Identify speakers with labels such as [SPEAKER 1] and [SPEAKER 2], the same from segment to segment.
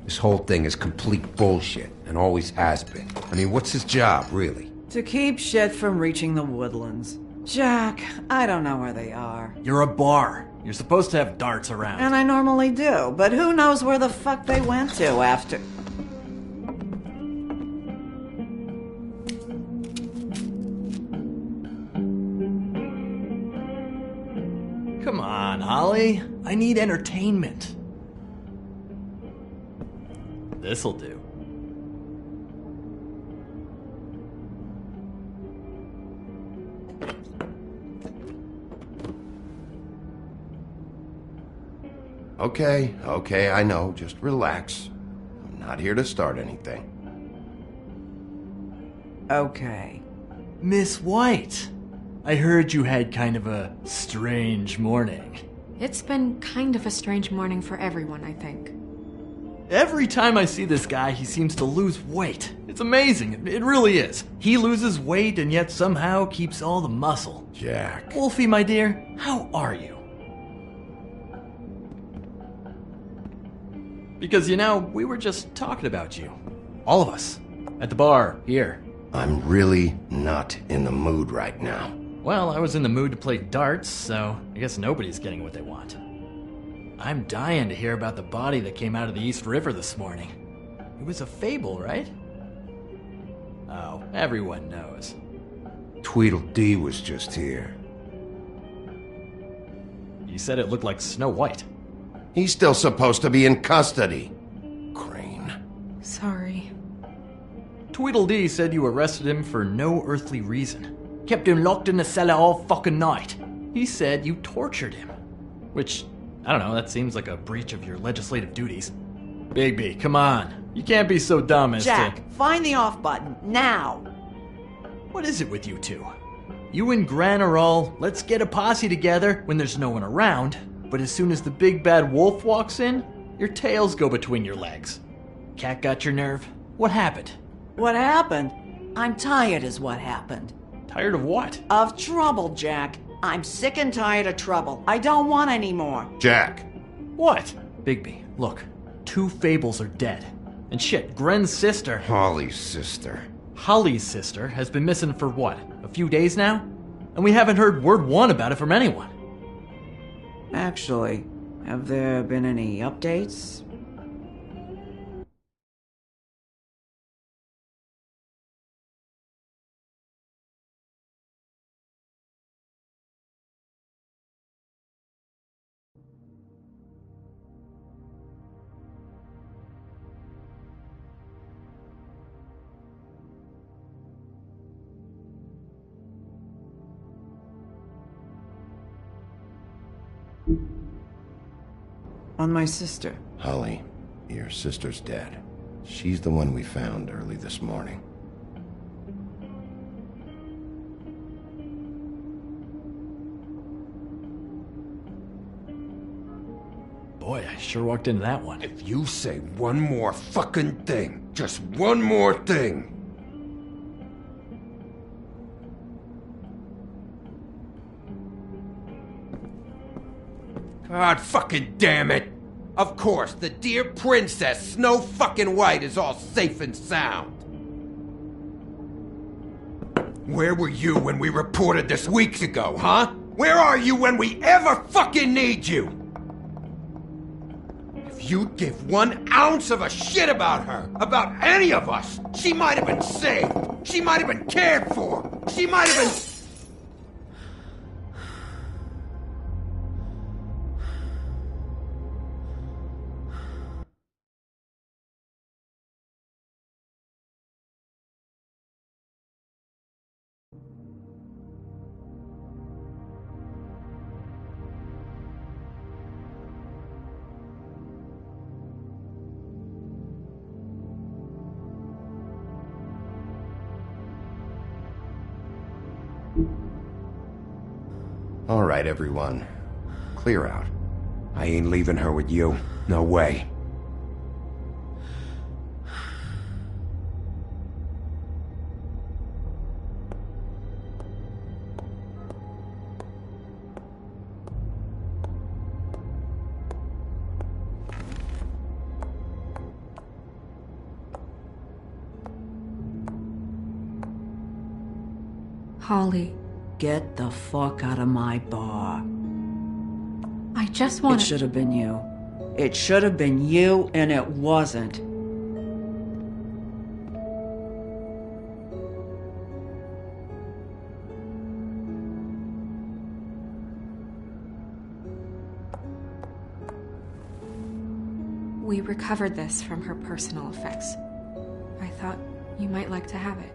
[SPEAKER 1] This whole thing is complete bullshit, and always has been. I mean, what's his job, really?
[SPEAKER 2] To keep shit from reaching the woodlands. Jack, I don't know where they are.
[SPEAKER 3] You're a bar. You're supposed to have darts around.
[SPEAKER 2] And I normally do, but who knows where the fuck they went to after...
[SPEAKER 3] Come on, Holly. I need entertainment. This'll do.
[SPEAKER 1] Okay, I know. Just relax. I'm not here to start anything.
[SPEAKER 2] Okay.
[SPEAKER 3] Miss White, I heard you had kind of a strange morning.
[SPEAKER 4] It's been kind of a strange morning for everyone, I think.
[SPEAKER 3] Every time I see this guy, he seems to lose weight. It's amazing. It really is. He loses weight and yet somehow keeps all the muscle.
[SPEAKER 1] Jack.
[SPEAKER 3] Wolfie, my dear, how are you? Because, you know, we were just talking about you. All of us. At the bar, here.
[SPEAKER 1] I'm really not in the mood right now.
[SPEAKER 3] Well, I was in the mood to play darts, so I guess nobody's getting what they want. I'm dying to hear about the body that came out of the East River this morning. It was a fable, right? Oh, everyone knows.
[SPEAKER 1] Tweedledee was just here.
[SPEAKER 3] You said it looked like Snow White.
[SPEAKER 1] He's still supposed to be in custody. Crane.
[SPEAKER 4] Sorry.
[SPEAKER 3] Tweedledee said you arrested him for no earthly reason. Kept him locked in the cellar all fucking night. He said you tortured him. Which, I don't know, that seems like a breach of your legislative duties. Bigby, come on. You can't be so dumb as
[SPEAKER 2] Jack, find the off button, now!
[SPEAKER 3] What is it with you two? You and Gran are all, let's get a posse together when there's no one around, but as soon as the big bad wolf walks in, your tails go between your legs. Cat got your nerve? What happened?
[SPEAKER 2] What happened? I'm tired is what happened.
[SPEAKER 3] Tired of what?
[SPEAKER 2] Of trouble, Jack. I'm sick and tired of trouble. I don't want any more.
[SPEAKER 1] Jack.
[SPEAKER 3] What? Bigby, look. 2 fables are dead. And shit, Gren's sister...
[SPEAKER 1] Holly's sister.
[SPEAKER 3] Holly's sister has been missing for what? A few days now? And we haven't heard word one about it from anyone.
[SPEAKER 2] Actually, have there been any updates? On my sister.
[SPEAKER 1] Holly, your sister's dead.
[SPEAKER 5] She's the one we found early this morning.
[SPEAKER 3] Boy, I sure walked into that one.
[SPEAKER 1] If you say one more fucking thing, just one more thing. God fucking damn it! Of course, the dear Princess Snow fucking White is all safe and sound. Where were you when we reported this weeks ago, huh? Where are you when we ever fucking need you? If you'd give 1 ounce of a shit about her, about any of us, she might have been saved. She might have been cared for. She might have been...
[SPEAKER 5] All right, everyone. Clear out.
[SPEAKER 1] I ain't leaving her with you. No way.
[SPEAKER 4] Holly,
[SPEAKER 2] Get the fuck out of my bar.
[SPEAKER 4] I just
[SPEAKER 2] It
[SPEAKER 4] want
[SPEAKER 2] should have been you. It should have been you, and it wasn't.
[SPEAKER 4] We recovered this from her personal effects. I thought you might like to have it.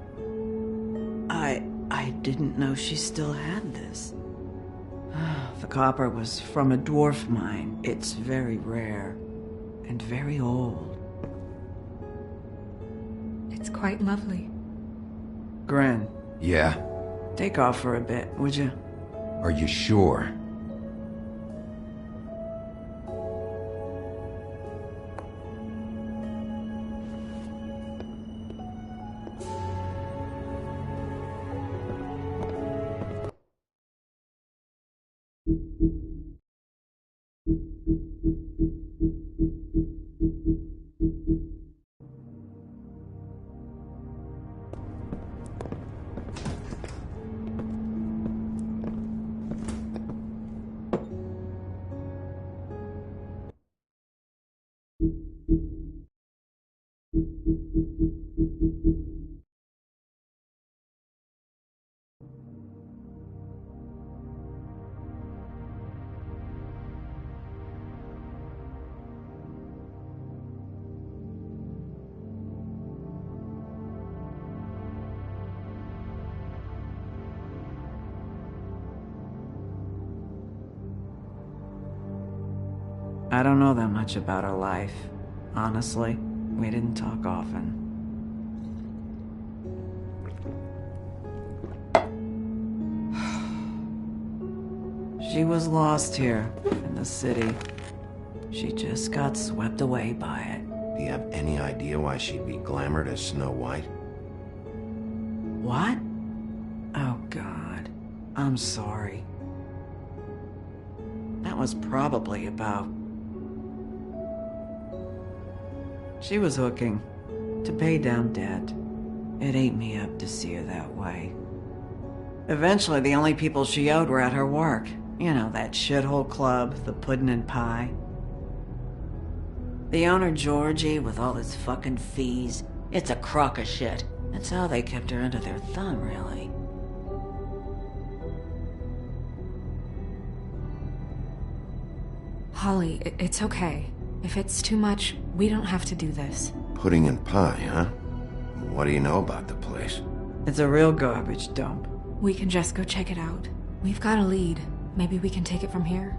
[SPEAKER 2] I didn't know she still had this. The copper was from a dwarf mine. It's very rare and very old.
[SPEAKER 4] It's quite lovely.
[SPEAKER 2] Gren,
[SPEAKER 1] Yeah?
[SPEAKER 2] take off for a bit, would you?
[SPEAKER 1] Are you sure?
[SPEAKER 2] I don't know that much about her life. Honestly, we didn't talk often. She was lost here in the city. She just got swept away by it.
[SPEAKER 5] Do you have any idea why she'd be glamored as Snow White?
[SPEAKER 2] What? Oh, God. I'm sorry. That was probably about... She was hooking to pay down debt. It ate me up to see her that way. Eventually, the only people she owed were at her work. You know, that shithole club, the Puddin' and Pie. The owner, Georgie, with all his fucking fees, it's a crock of shit. That's how they kept her under their thumb, really.
[SPEAKER 4] Holly, it's okay. If it's too much, we don't have to do this.
[SPEAKER 5] Pudding and pie, huh? What do you know about the place?
[SPEAKER 2] It's a real garbage dump.
[SPEAKER 4] We can just go check it out. We've got a lead. Maybe we can take it from here.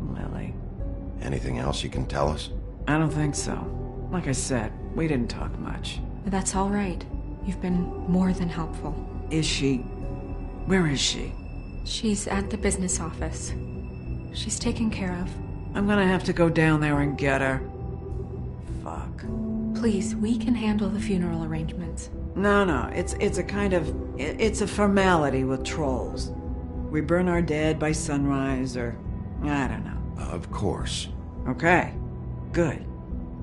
[SPEAKER 2] Lily.
[SPEAKER 5] Anything else you can tell us?
[SPEAKER 2] I don't think so. Like I said, we didn't talk much.
[SPEAKER 4] That's all right. You've been more than helpful.
[SPEAKER 2] Is she... Where is she?
[SPEAKER 4] She's at the business office. She's taken care of.
[SPEAKER 2] I'm gonna have to go down there and get her. Fuck.
[SPEAKER 4] Please, we can handle the funeral arrangements.
[SPEAKER 2] No, it's a kind of... It's a formality with trolls. We burn our dead by sunrise, or... I don't know.
[SPEAKER 5] Of course.
[SPEAKER 2] Okay. Good.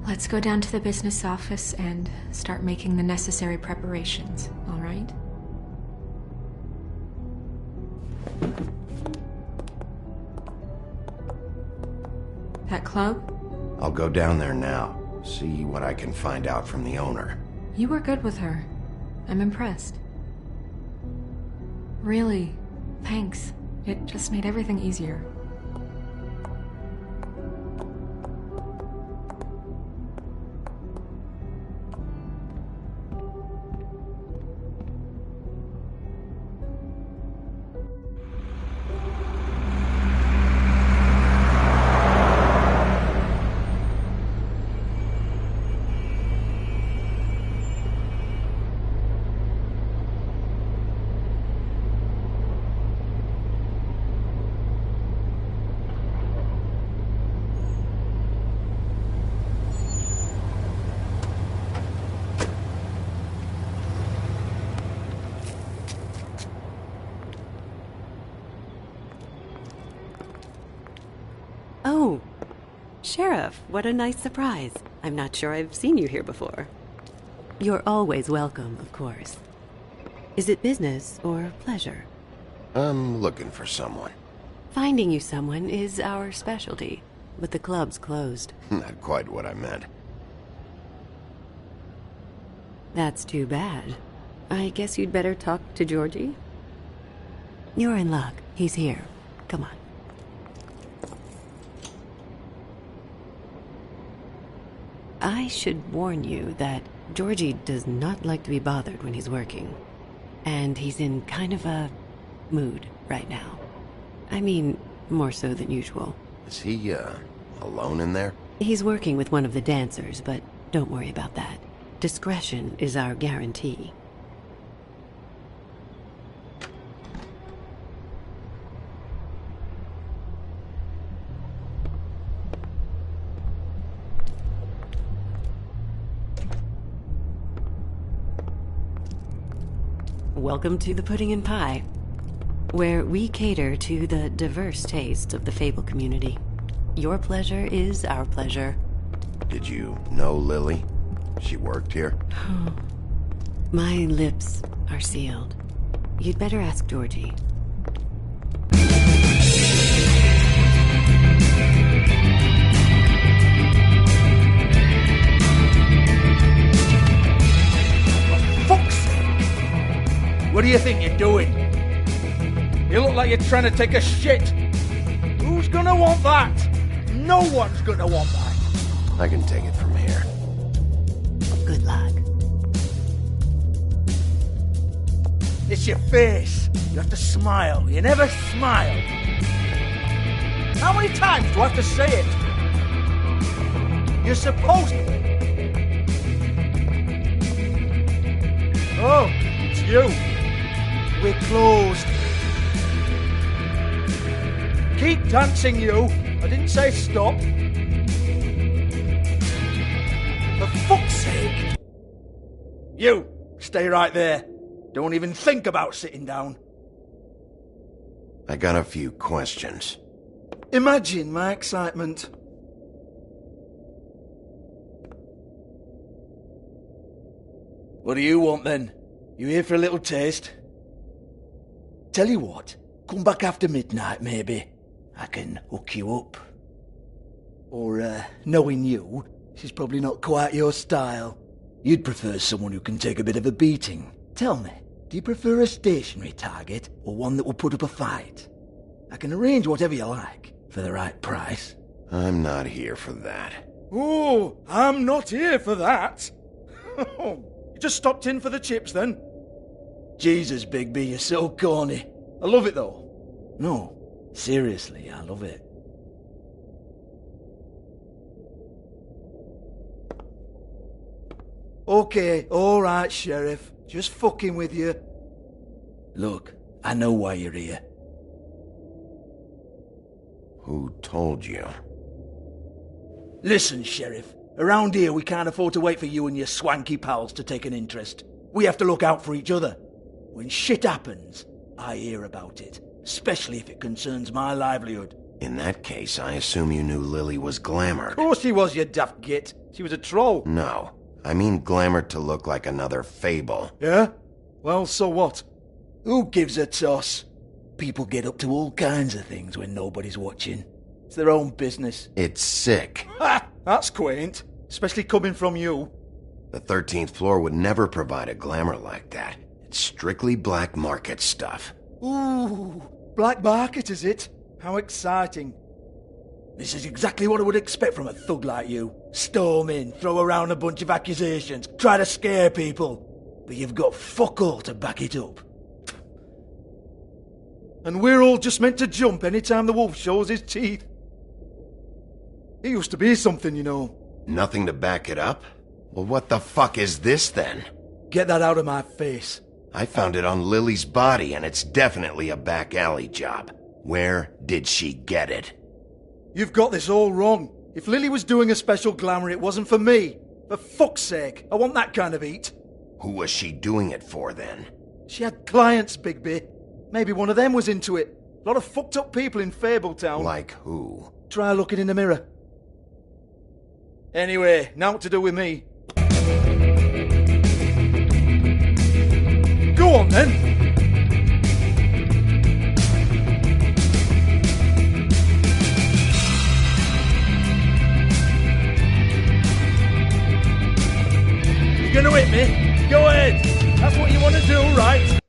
[SPEAKER 4] Let's go down to the business office and start making the necessary preparations, all right? That club?
[SPEAKER 5] I'll go down there now. See what I can find out from the owner.
[SPEAKER 4] You were good with her. I'm impressed. Really, thanks. It just made everything easier.
[SPEAKER 6] Oh, Sheriff, what a nice surprise. I'm not sure I've seen you here before. You're always welcome, of course. Is it business or pleasure?
[SPEAKER 5] I'm looking for someone.
[SPEAKER 6] Finding you someone is our specialty, but the club's closed.
[SPEAKER 5] Not quite what I meant.
[SPEAKER 6] That's too bad. I guess you'd better talk to Georgie? You're in luck. He's here. Come on. I should warn you that Georgie does not like to be bothered when he's working. And he's in kind of a mood right now. I mean, more so than usual.
[SPEAKER 5] Is he, alone in there?
[SPEAKER 6] He's working with one of the dancers, but don't worry about that. Discretion is our guarantee. Welcome to the Pudding and Pie, where we cater to the diverse tastes of the Fable community. Your pleasure is our pleasure.
[SPEAKER 5] Did you know Lily? She worked here?
[SPEAKER 6] My lips are sealed. You'd better ask Georgie.
[SPEAKER 7] What do you think you're doing? You look like you're trying to take a shit. Who's gonna want that? No one's gonna want that.
[SPEAKER 5] I can take it from here.
[SPEAKER 6] Good luck.
[SPEAKER 7] It's your face. You have to smile. You never smile. How many times do I have to say it? You're supposed to. Oh, it's you. We're closed. Keep dancing, you. I didn't say stop. For fuck's sake. You, stay right there. Don't even think about sitting down.
[SPEAKER 5] I got a few questions.
[SPEAKER 7] Imagine my excitement. What do you want then? You here for a little taste? Tell you what, come back after midnight maybe. I can hook you up. Or, knowing you, she's probably not quite your style. You'd prefer someone who can take a bit of a beating. Tell me, do you prefer a stationary target or one that will put up a fight? I can arrange whatever you like, for the right price.
[SPEAKER 5] I'm not here for that.
[SPEAKER 7] Oh, I'm not here for that. You just stopped in for the chips then? Jesus, Bigby, you're so corny. I love it though. No, seriously, I love it. Okay, alright, Sheriff. Just fucking with you. Look, I know why you're here.
[SPEAKER 5] Who told you?
[SPEAKER 7] Listen, Sheriff. Around here, we can't afford to wait for you and your swanky pals to take an interest. We have to look out for each other. When shit happens, I hear about it. Especially if it concerns my livelihood.
[SPEAKER 5] In that case, I assume you knew Lily was glamored.
[SPEAKER 7] Of course she was, you daft git. She was a troll.
[SPEAKER 5] No. I mean glamored to look like another fable.
[SPEAKER 7] Yeah? Well, so what? Who gives a toss? People get up to all kinds of things when nobody's watching. It's their own business.
[SPEAKER 5] It's sick.
[SPEAKER 7] Ha! That's quaint. Especially coming from you.
[SPEAKER 5] The 13th floor would never provide a glamour like that. It's strictly black market stuff.
[SPEAKER 7] Ooh, black market is it? How exciting. This is exactly what I would expect from a thug like you. Storm in, throw around a bunch of accusations, try to scare people. But you've got fuck all to back it up. And we're all just meant to jump any time the wolf shows his teeth. It used to be something, you know.
[SPEAKER 5] Nothing to back it up? Well, what the fuck is this then?
[SPEAKER 7] Get that out of my face.
[SPEAKER 5] I found it on Lily's body, and it's definitely a back alley job. Where did she get it?
[SPEAKER 7] You've got this all wrong. If Lily was doing a special glamour, it wasn't for me. For fuck's sake, I want that kind of eat.
[SPEAKER 5] Who was she doing it for, then?
[SPEAKER 7] She had clients, Bigby. Maybe one of them was into it. A lot of fucked up people in Fabletown.
[SPEAKER 5] Like who?
[SPEAKER 7] Try looking in the mirror. Anyway, now what to do with me. Go on, then. You're gonna hit me? Go ahead. That's what you want to do, right?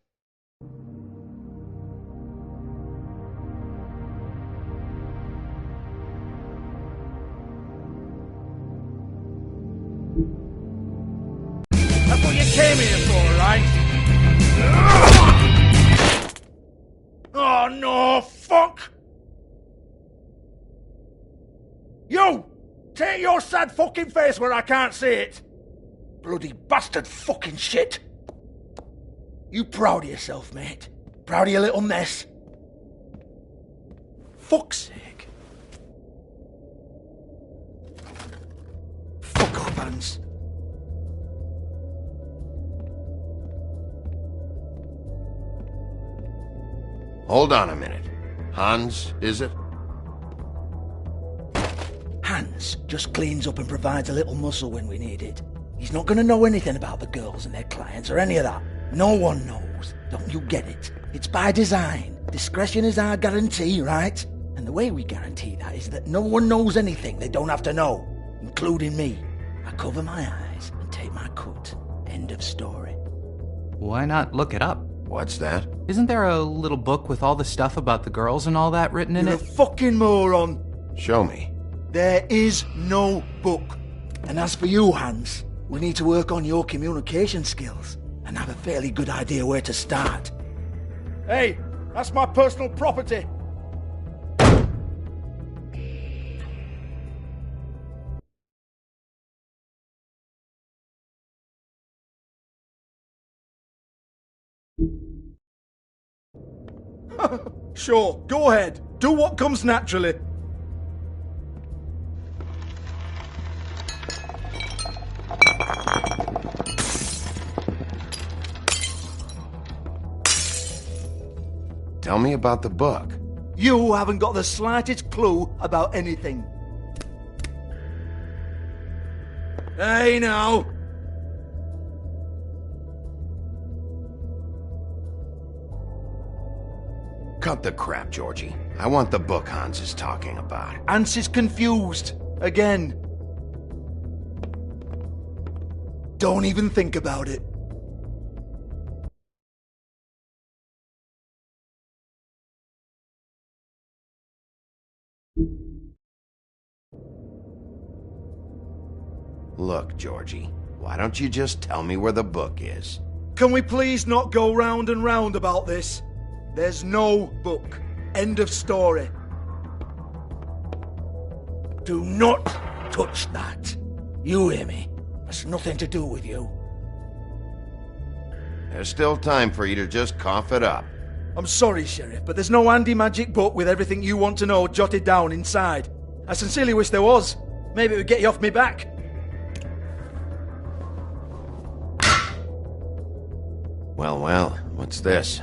[SPEAKER 7] That's what you came here for, right? Oh no, fuck! You! Take your sad fucking face where I can't see it! Bloody bastard fucking shit! You proud of yourself, mate? Proud of your little mess? Fuck's sake. Fuck off, Hans.
[SPEAKER 5] Hold on a minute. Hans, is it?
[SPEAKER 7] Hans just cleans up and provides a little muscle when we need it. He's not going to know anything about the girls and their clients or any of that. No one knows. Don't you get it? It's by design. Discretion is our guarantee, right? And the way we guarantee that is that no one knows anything they don't have to know, including me. I cover my eyes and take my cut. End of story.
[SPEAKER 8] Why not look it up?
[SPEAKER 5] What's that?
[SPEAKER 8] Isn't there a little book with all the stuff about the girls and all that written in
[SPEAKER 7] You're
[SPEAKER 8] it?
[SPEAKER 7] a fucking moron.
[SPEAKER 5] Show me.
[SPEAKER 7] There is no book. And as for you, Hans, we need to work on your communication skills and have a fairly good idea where to start. Hey, that's my personal property. Sure, go ahead. Do what comes naturally.
[SPEAKER 5] Tell me about the book.
[SPEAKER 7] You haven't got the slightest clue about anything. Hey, now.
[SPEAKER 5] Cut the crap, Georgie. I want the book Hans is talking about.
[SPEAKER 7] Hans is confused. Again. Don't even think about it.
[SPEAKER 5] Look, Georgie, why don't you just tell me where the book is?
[SPEAKER 7] Can we please not go round and round about this? There's no book. End of story. Do not touch that. You hear me? That's nothing to do with you.
[SPEAKER 5] There's still time for you to just cough it up.
[SPEAKER 7] I'm sorry, Sheriff, but there's no handy magic book with everything you want to know jotted down inside. I sincerely wish there was. Maybe it would get you off me back.
[SPEAKER 5] Well, what's this?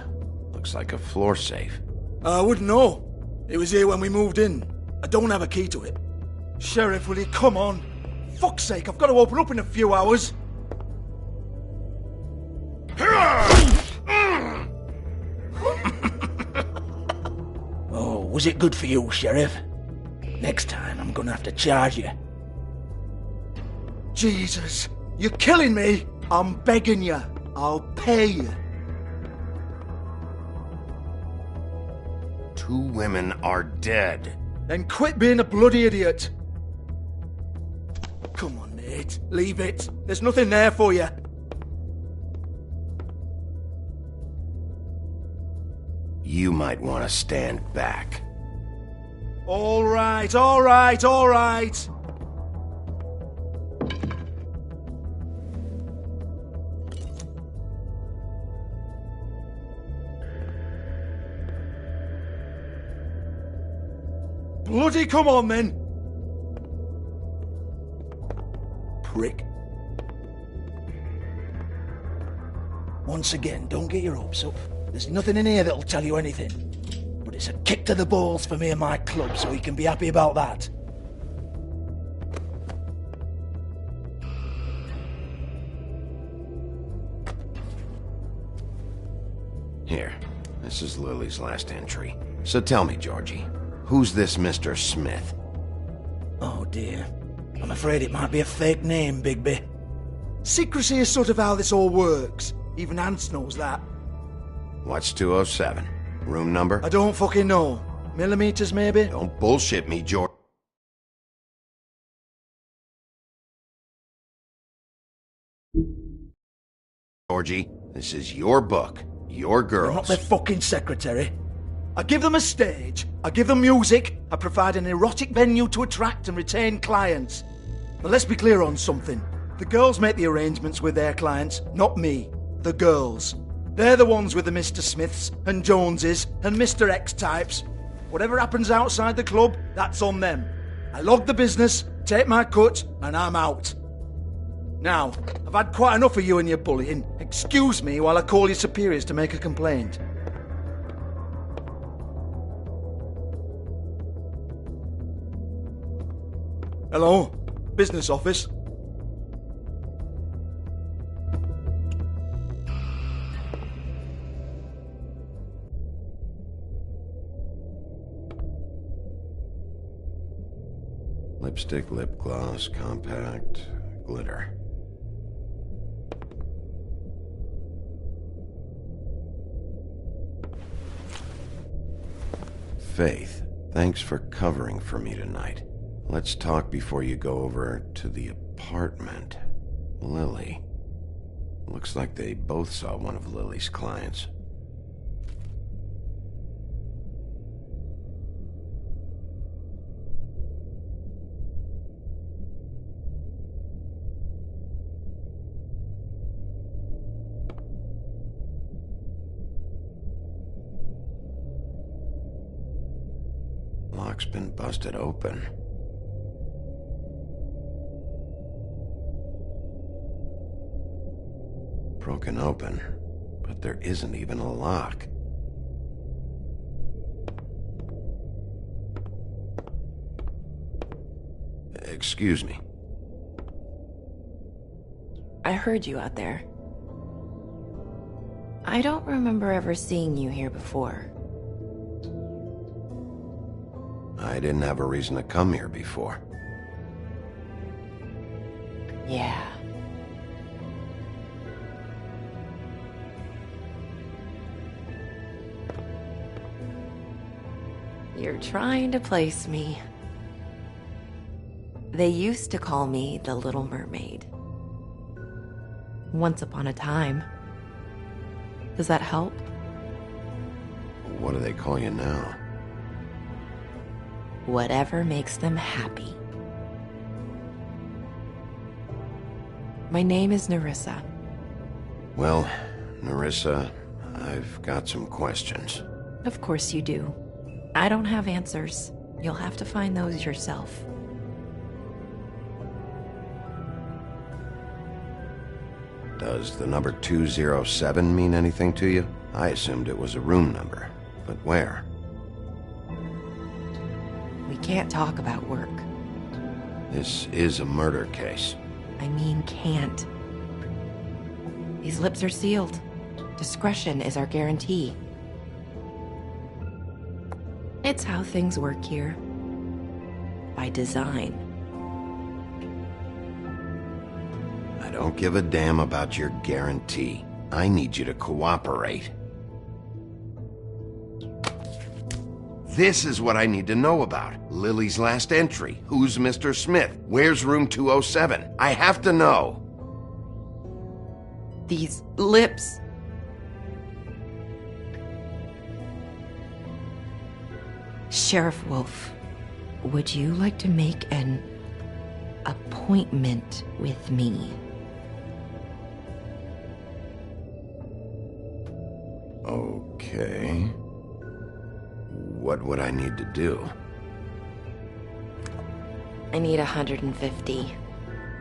[SPEAKER 5] Looks like a floor safe.
[SPEAKER 7] I wouldn't know. It was here when we moved in. I don't have a key to it. Sheriff, will you come on? Fuck's sake, I've got to open up in a few hours. Oh, was it good for you, Sheriff? Next time I'm gonna have to charge you. Jesus, you're killing me. I'm begging you. I'll pay you.
[SPEAKER 5] 2 women are dead.
[SPEAKER 7] Then quit being a bloody idiot. Come on, mate. Leave it. There's nothing there for you.
[SPEAKER 5] You might want to stand back.
[SPEAKER 7] All right, all right, all right. Bloody come on, then. Prick. Once again, don't get your hopes up. There's nothing in here that'll tell you anything. But it's a kick to the balls for me and my club, so you can be happy about that.
[SPEAKER 5] Here, this is Lily's last entry. So tell me, Georgie, who's this Mr. Smith?
[SPEAKER 7] Oh dear. I'm afraid it might be a fake name, Bigby. Secrecy is sort of how this all works. Even Hans knows that.
[SPEAKER 5] What's 207? Room number?
[SPEAKER 7] I don't fucking know. Millimeters, maybe?
[SPEAKER 5] Don't bullshit me, Georgie, this is your book. Your girls.
[SPEAKER 7] I'm not their fucking secretary. I give them a stage, I give them music, I provide an erotic venue to attract and retain clients. But let's be clear on something. The girls make the arrangements with their clients, not me. The girls. They're the ones with the Mr. Smiths and Joneses and Mr. X types. Whatever happens outside the club, that's on them. I log the business, take my cut, and I'm out. Now, I've had quite enough of you and your bullying. Excuse me while I call your superiors to make a complaint. Hello? Business office?
[SPEAKER 5] Lipstick, lip gloss, compact, glitter. Faith, thanks for covering for me tonight. Let's talk before you go over to the apartment. Lily. Looks like they both saw one of Lily's clients. Lock's been busted open. Broken open, but there isn't even a lock. Excuse me.
[SPEAKER 9] I heard you out there. I don't remember ever seeing you here before.
[SPEAKER 5] I didn't have a reason to come here before.
[SPEAKER 9] Yeah. You're trying to place me. They used to call me the Little Mermaid. Once upon a time. Does that help?
[SPEAKER 5] What do they call you now?
[SPEAKER 9] Whatever makes them happy. My name is Nerissa.
[SPEAKER 5] Well, Nerissa, I've got some questions.
[SPEAKER 9] Of course you do. I don't have answers. You'll have to find those yourself.
[SPEAKER 5] Does the number 207 mean anything to you? I assumed it was a room number, but where?
[SPEAKER 9] We can't talk about work.
[SPEAKER 5] This is a murder case.
[SPEAKER 9] I mean can't. These lips are sealed. Discretion is our guarantee. It's how things work here. By design.
[SPEAKER 5] I don't give a damn about your guarantee. I need you to cooperate. This is what I need to know about. Lily's last entry. Who's Mr. Smith? Where's room 207? I have to know.
[SPEAKER 9] These lips. Sheriff Wolf, would you like to make an appointment with me?
[SPEAKER 5] Okay. What would I need to do?
[SPEAKER 9] I need 150.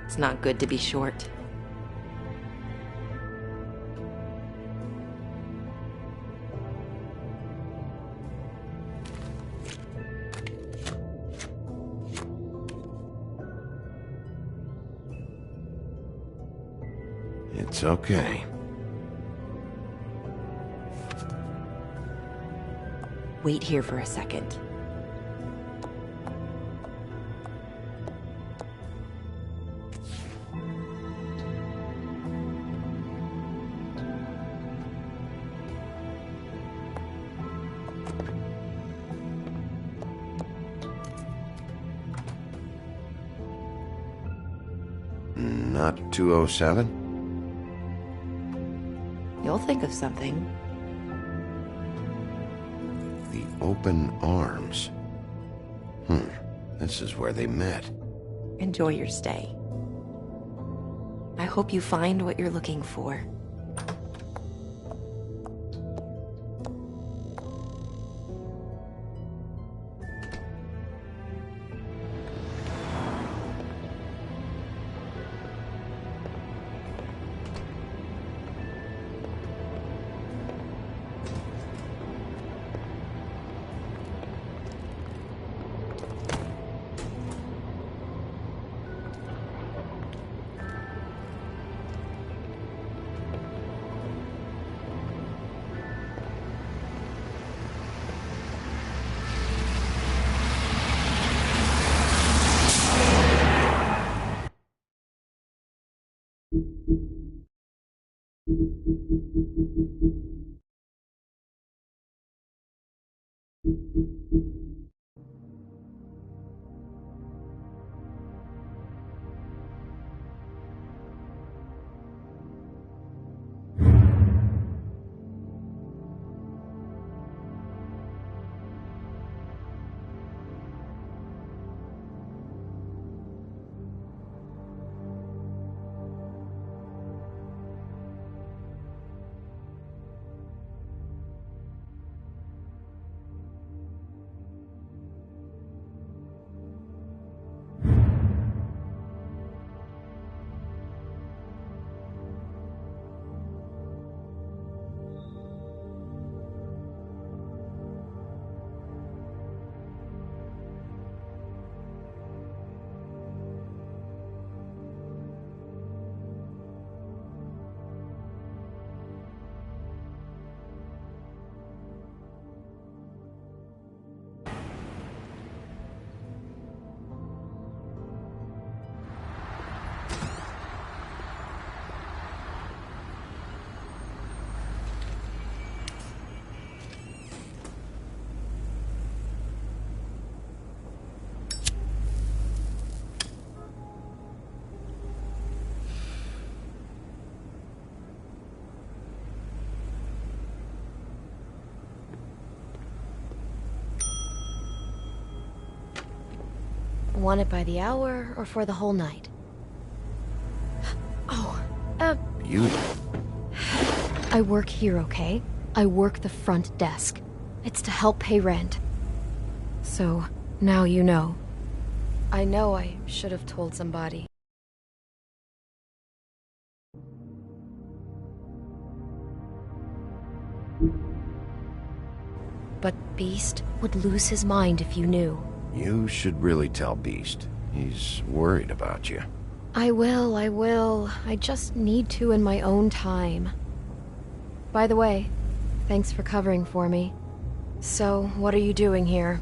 [SPEAKER 9] It's not good to be short.
[SPEAKER 5] It's okay.
[SPEAKER 9] Wait here for a second.
[SPEAKER 5] Not 207?
[SPEAKER 9] You'll think of something.
[SPEAKER 5] The open arms. This is where they met.
[SPEAKER 9] Enjoy your stay. I hope you find what you're looking for.
[SPEAKER 10] Want it by the hour or for the whole night? Oh.
[SPEAKER 5] Beauty.
[SPEAKER 10] I work here, okay? I work the front desk. It's to help pay rent. So, now you know. I know I should have told somebody. But Beast would lose his mind if you knew.
[SPEAKER 5] You should really tell Beast. He's worried about you.
[SPEAKER 10] I will. I just need to in my own time. By the way, thanks for covering for me. So, what are you doing here?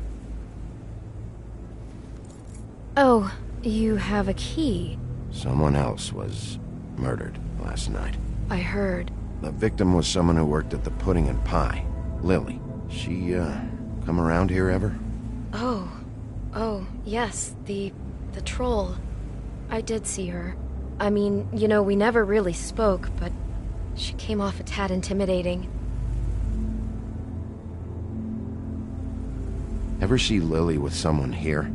[SPEAKER 10] Oh, you have a key.
[SPEAKER 5] Someone else was murdered last night.
[SPEAKER 10] I heard.
[SPEAKER 5] The victim was someone who worked at the Pudding and Pie. Lily. She, come around here ever?
[SPEAKER 10] Oh, yes, the troll. I did see her. I mean, you know, we never really spoke, but she came off a tad intimidating.
[SPEAKER 5] Ever see Lily with someone here?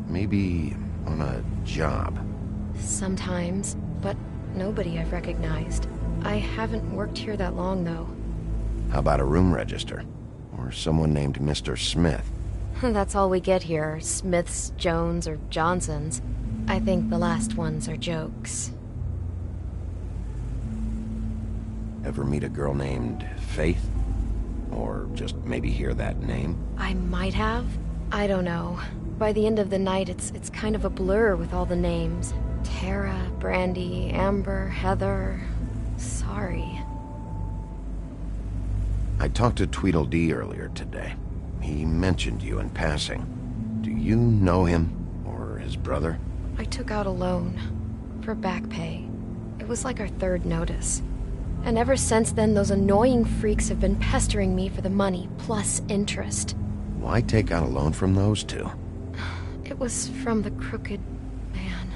[SPEAKER 5] Maybe on a job.
[SPEAKER 10] Sometimes, but nobody I've recognized. I haven't worked here that long, though.
[SPEAKER 5] How about a room register? Or someone named Mr. Smith?
[SPEAKER 10] That's all we get here, Smiths, Jones, or Johnsons. I think the last ones are jokes.
[SPEAKER 5] Ever meet a girl named Faith? Or just maybe hear that name?
[SPEAKER 10] I might have. I don't know. By the end of the night, it's kind of a blur with all the names. Tara, Brandy, Amber, Heather... Sorry.
[SPEAKER 5] I talked to Tweedledee earlier today. He mentioned you in passing. Do you know him? Or his brother?
[SPEAKER 10] I took out a loan. For back pay. It was like our third notice. And ever since then, those annoying freaks have been pestering me for the money, plus interest.
[SPEAKER 5] Why take out a loan from those two?
[SPEAKER 10] It was from the crooked man.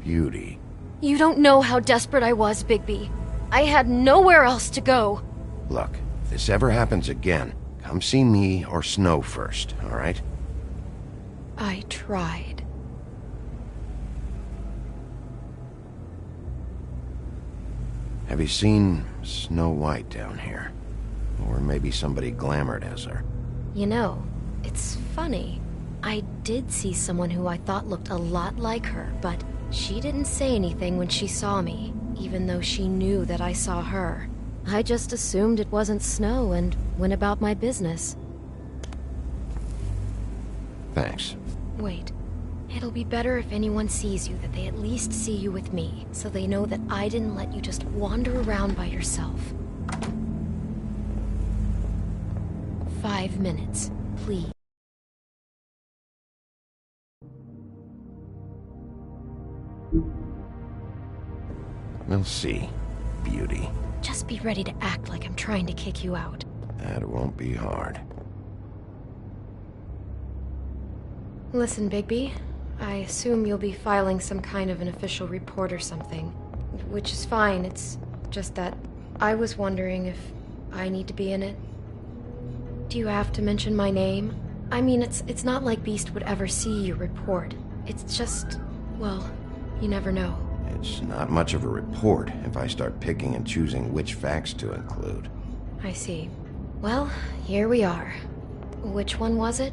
[SPEAKER 5] Beauty.
[SPEAKER 10] You don't know how desperate I was, Bigby. I had nowhere else to go.
[SPEAKER 5] Look, if this ever happens again, come see me or Snow first, all right?
[SPEAKER 10] I tried.
[SPEAKER 5] Have you seen Snow White down here? Or maybe somebody glamored as her?
[SPEAKER 10] You know, it's funny. I did see someone who I thought looked a lot like her, but she didn't say anything when she saw me, even though she knew that I saw her. I just assumed it wasn't Snow and went about my business.
[SPEAKER 5] Thanks.
[SPEAKER 10] Wait. It'll be better if anyone sees you that they at least see you with me, so they know that I didn't let you just wander around by yourself. 5 minutes, please.
[SPEAKER 5] We'll see, Beauty.
[SPEAKER 10] Just be ready to act like I'm trying to kick you out.
[SPEAKER 5] That won't be hard.
[SPEAKER 10] Listen, Bigby. I assume you'll be filing some kind of an official report or something. Which is fine, it's just that I was wondering if I need to be in it. Do you have to mention my name? I mean, it's not like Beast would ever see your report. It's just, well, you never know.
[SPEAKER 5] It's not much of a report if I start picking and choosing which facts to include.
[SPEAKER 10] I see. Well, here we are. Which one was it?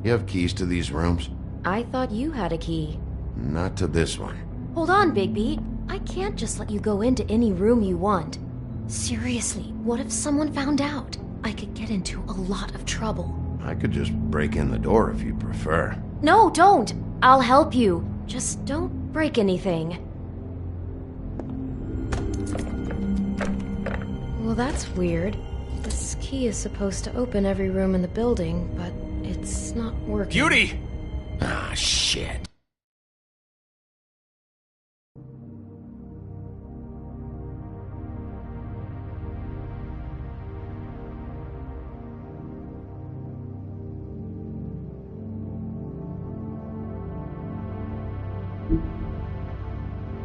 [SPEAKER 5] You have keys to these rooms?
[SPEAKER 10] I thought you had a key.
[SPEAKER 5] Not to this one.
[SPEAKER 10] Hold on, Bigby. I can't just let you go into any room you want. Seriously, what if someone found out? I could get into a lot of trouble.
[SPEAKER 5] I could just break in the door if you prefer.
[SPEAKER 10] No, don't! I'll help you. Just don't break anything. Well, that's weird. This key is supposed to open every room in the building, but it's not working.
[SPEAKER 1] Beauty!
[SPEAKER 5] Ah, shit.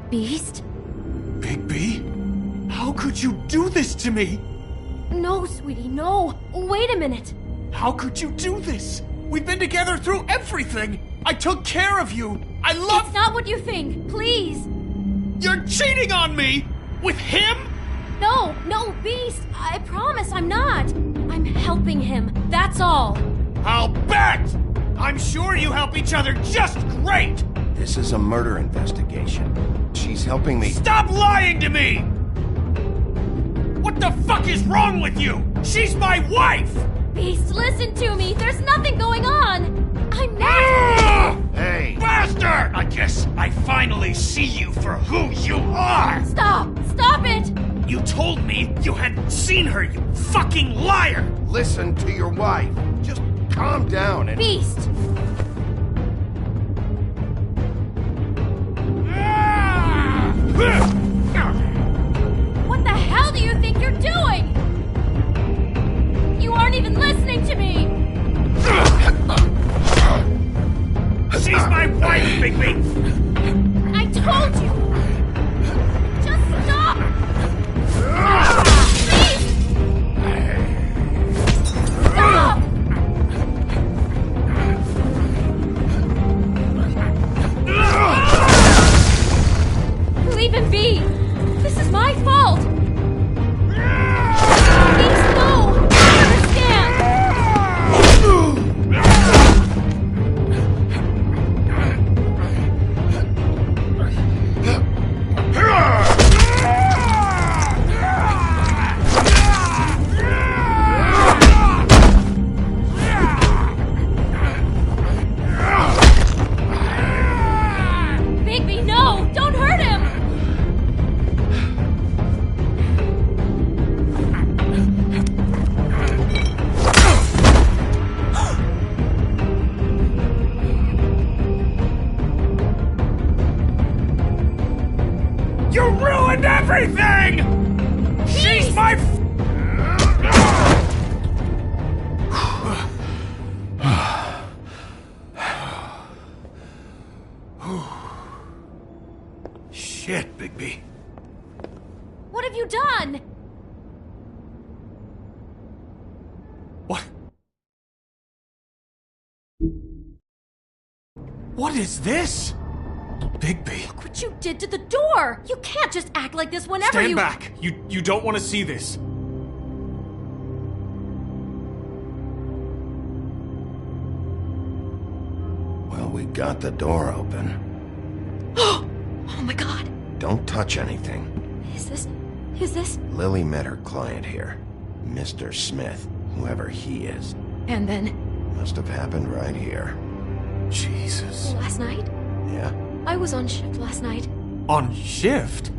[SPEAKER 10] Beast?
[SPEAKER 1] Bigby? How could you do this to me?
[SPEAKER 10] No, sweetie, no. Wait a minute.
[SPEAKER 1] How could you do this? We've been together through everything. I took care of you. I love...
[SPEAKER 10] It's not what you think. Please.
[SPEAKER 1] You're cheating on me! With him?
[SPEAKER 10] No, Beast. I promise I'm not. I'm helping him. That's all.
[SPEAKER 1] I'll bet! I'm sure you help each other just great!
[SPEAKER 5] This is a murder investigation. She's helping me...
[SPEAKER 1] Stop lying to me! What the fuck is wrong with you? She's my wife!
[SPEAKER 10] Beast, listen to me. There's nothing going on. I'm not...
[SPEAKER 5] Hey!
[SPEAKER 1] Bastard! I guess I finally see you for who you are!
[SPEAKER 10] Stop! Stop it!
[SPEAKER 1] You told me you hadn't seen her, you fucking liar!
[SPEAKER 5] Listen to your wife. Just calm down and...
[SPEAKER 10] Beast! What the hell do you think you're doing? You aren't even listening to me!
[SPEAKER 1] She's my wife, Bigby!
[SPEAKER 10] I told you! Just stop! Please! Stop! Leave him be! This is my fault! Please, no! I understand! Bigby, no! Don't hurt him!
[SPEAKER 1] You ruined everything! She's my... Shit, Bigby.
[SPEAKER 10] What have you done?
[SPEAKER 1] What? What is this? Bigby.
[SPEAKER 10] Look what you did to the door! You can't just act like this whenever
[SPEAKER 1] Stand
[SPEAKER 10] you-
[SPEAKER 1] back! You don't want to see this.
[SPEAKER 5] Well, we got the door open.
[SPEAKER 10] Oh my god!
[SPEAKER 5] Don't touch anything.
[SPEAKER 10] Is this?
[SPEAKER 5] Lily met her client here. Mr. Smith, whoever he is.
[SPEAKER 10] And then,
[SPEAKER 5] Must have happened right here.
[SPEAKER 1] Jesus.
[SPEAKER 10] last night?
[SPEAKER 5] Yeah?
[SPEAKER 10] I was on shift last night.
[SPEAKER 1] On shift?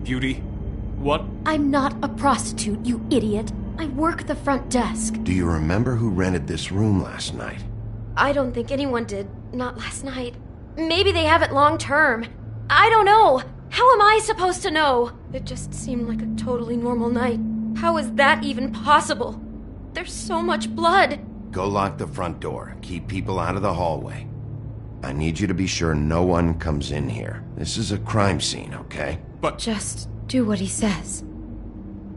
[SPEAKER 1] Beauty, what?
[SPEAKER 10] I'm not a prostitute, you idiot. I work the front desk.
[SPEAKER 5] Do you remember who rented this room last night?
[SPEAKER 10] I don't think anyone did. Not last night. Maybe they have it long term. I don't know. How am I supposed to know? It just seemed like a totally normal night. How is that even possible? There's so much blood.
[SPEAKER 5] Go lock the front door. Keep people out of the hallway. I need you to be sure no one comes in here. This is a crime scene, okay?
[SPEAKER 1] But...
[SPEAKER 10] Just do what he says.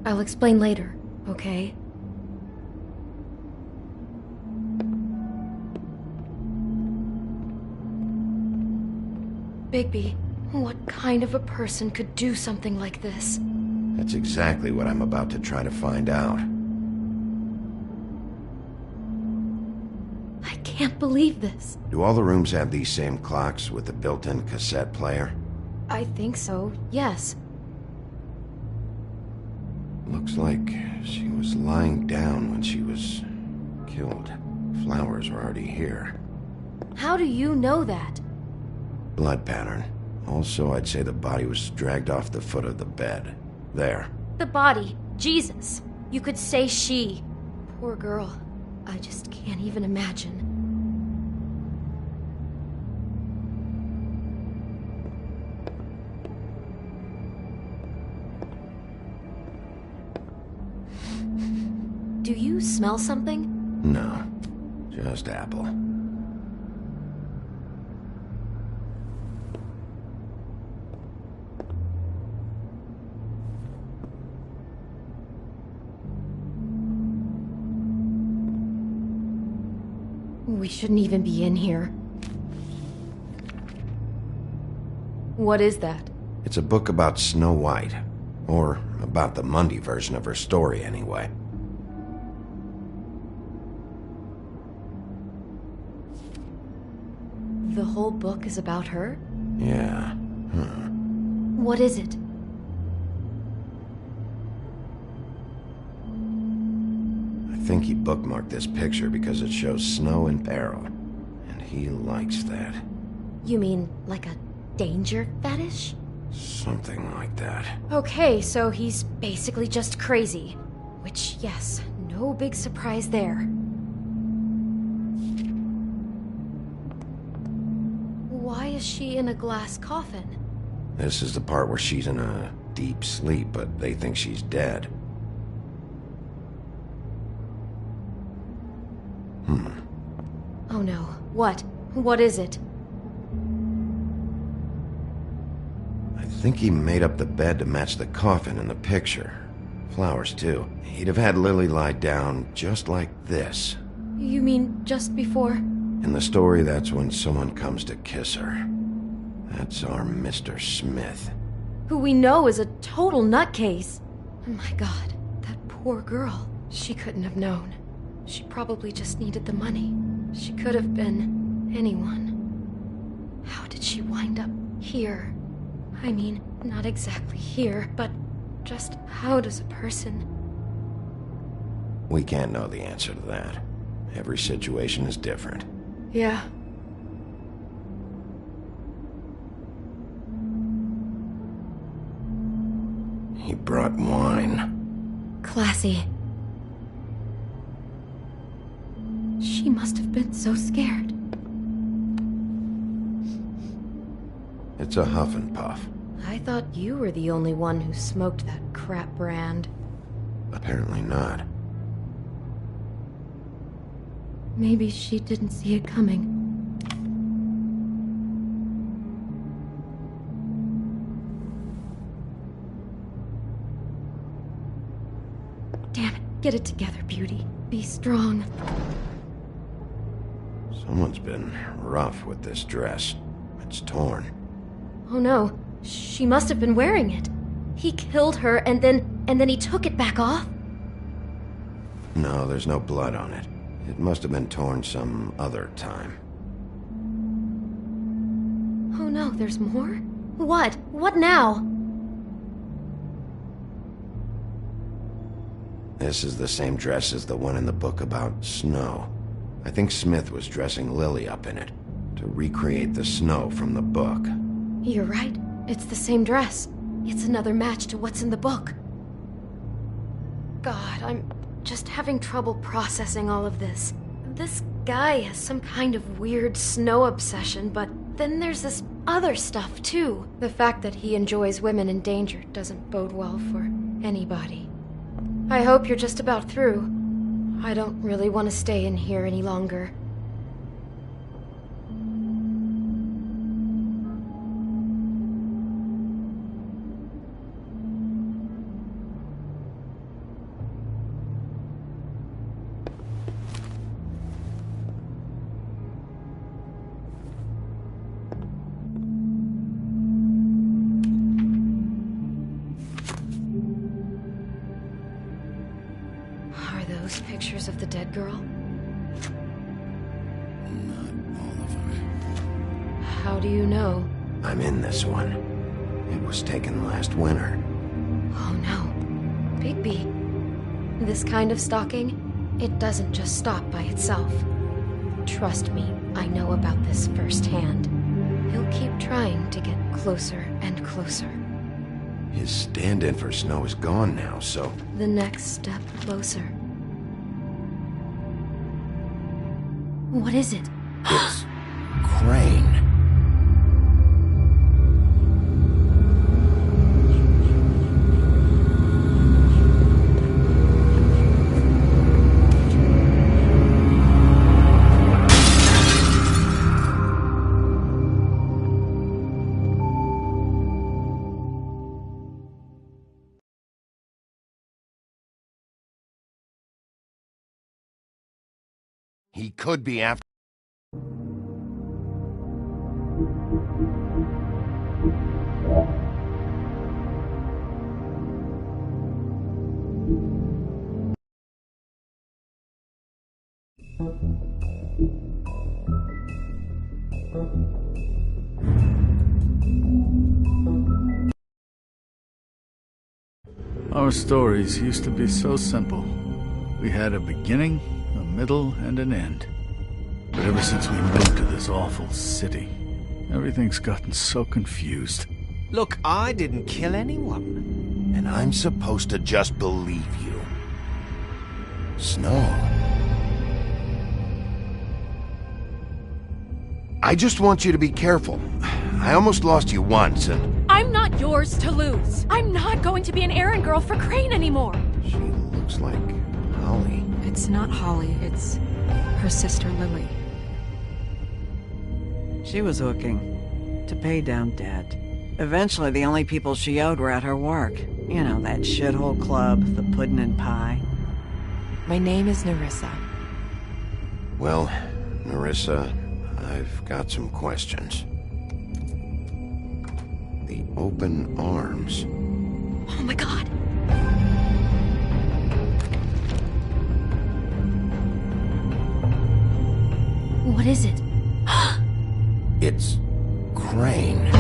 [SPEAKER 10] I'll explain later, okay? Bigby, what kind of a person could do something like this?
[SPEAKER 5] That's exactly what I'm about to try to find out.
[SPEAKER 10] I can't believe this.
[SPEAKER 5] Do all the rooms have these same clocks with the built-in cassette player?
[SPEAKER 10] I think so, yes.
[SPEAKER 5] Looks like she was lying down when she was killed. Flowers were already here.
[SPEAKER 10] How do you know that?
[SPEAKER 5] Blood pattern. Also, I'd say the body was dragged off the foot of the bed. There.
[SPEAKER 10] The body. Jesus. You could say she. Poor girl. I just can't even imagine. Do you smell something?
[SPEAKER 5] No. Just apple.
[SPEAKER 10] We shouldn't even be in here. What is that?
[SPEAKER 5] It's a book about Snow White. Or about the Mundy version of her story, anyway.
[SPEAKER 10] The whole book is about her?
[SPEAKER 5] Yeah.
[SPEAKER 10] What is it?
[SPEAKER 5] I think he bookmarked this picture because it shows snow in peril. And he likes that.
[SPEAKER 10] You mean like a danger fetish?
[SPEAKER 5] Something like that.
[SPEAKER 10] Okay, so he's basically just crazy. Which, yes, no big surprise there. Why is she in a glass coffin?
[SPEAKER 5] This is the part where she's in a deep sleep, but they think she's dead.
[SPEAKER 10] Oh no. What? What is it?
[SPEAKER 5] I think he made up the bed to match the coffin in the picture. Flowers, too. He'd have had Lily lie down just like this.
[SPEAKER 10] You mean just before?
[SPEAKER 5] In the story, that's when someone comes to kiss her. That's our Mr. Smith.
[SPEAKER 10] Who we know is a total nutcase. Oh my god, that poor girl. She couldn't have known. She probably just needed the money. She could have been anyone. How did she wind up here? I mean, not exactly here, but just how does a person...
[SPEAKER 5] We can't know the answer to that. Every situation is different.
[SPEAKER 10] Yeah.
[SPEAKER 5] He brought wine.
[SPEAKER 10] Classy. She must have been so scared.
[SPEAKER 5] It's a Huff and Puff.
[SPEAKER 10] I thought you were the only one who smoked that crap brand.
[SPEAKER 5] Apparently not.
[SPEAKER 10] Maybe she didn't see it coming. Damn it, get it together, Beauty. Be strong.
[SPEAKER 5] Someone's been rough with this dress. It's torn.
[SPEAKER 10] Oh no, she must have been wearing it. He killed her and then he took it back off?
[SPEAKER 5] No, there's no blood on it. It must have been torn some other time.
[SPEAKER 10] Oh no, there's more? What? What now?
[SPEAKER 5] This is the same dress as the one in the book about snow. I think Smith was dressing Lily up in it to recreate the snow from the book.
[SPEAKER 10] You're right. It's the same dress. It's another match to what's in the book. God, I'm just having trouble processing all of this. This guy has some kind of weird snow obsession, but then there's this other stuff too. The fact that he enjoys women in danger doesn't bode well for anybody. I hope you're just about through. I don't really want to stay in here any longer. Pictures of the dead girl?
[SPEAKER 5] Not all of them.
[SPEAKER 10] How do you know?
[SPEAKER 5] I'm in this one. It was taken last winter.
[SPEAKER 10] Oh no. Bigby. This kind of stalking, it doesn't just stop by itself. Trust me, I know about this firsthand. he'll keep trying to get closer and closer.
[SPEAKER 5] His stand-in for Snow is gone now, so...
[SPEAKER 10] The next step closer. What is it?
[SPEAKER 5] It's... Crane. He could be after...
[SPEAKER 11] Our stories used to be so simple. We had a beginning, a middle, and an end. But ever since we moved to this awful city, everything's gotten so confused.
[SPEAKER 1] Look, I didn't kill anyone.
[SPEAKER 5] And I'm supposed to just believe you. Snow. I just want you to be careful. I almost lost you once, and...
[SPEAKER 12] I'm not yours to lose. I'm not going to be an errand girl for Crane anymore.
[SPEAKER 5] She looks like Holly.
[SPEAKER 4] It's not Holly, it's her sister Lily.
[SPEAKER 2] She was hooking to pay down debt. Eventually, the only people she owed were at her work. You know, that shithole club, the Puddin' and Pie.
[SPEAKER 9] My name is Nerissa.
[SPEAKER 5] Well, Nerissa, I've got some questions. The open arms.
[SPEAKER 12] Oh my god.
[SPEAKER 10] What is it?
[SPEAKER 5] It's Crane.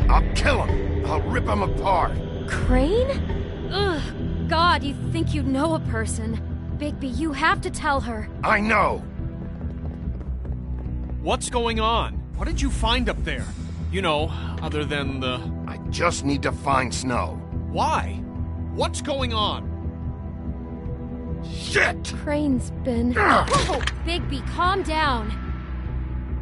[SPEAKER 5] I'll kill him. I'll rip him apart.
[SPEAKER 10] Crane?
[SPEAKER 12] Ugh. God, you think you know a person. Bigby, you have to tell her.
[SPEAKER 5] I know.
[SPEAKER 13] What's going on? What did you find up there? You know, other than the...
[SPEAKER 5] I just need to find Snow.
[SPEAKER 13] Why? What's going on?
[SPEAKER 5] Shit!
[SPEAKER 10] Crane's been...
[SPEAKER 12] Whoa! Bigby, calm down.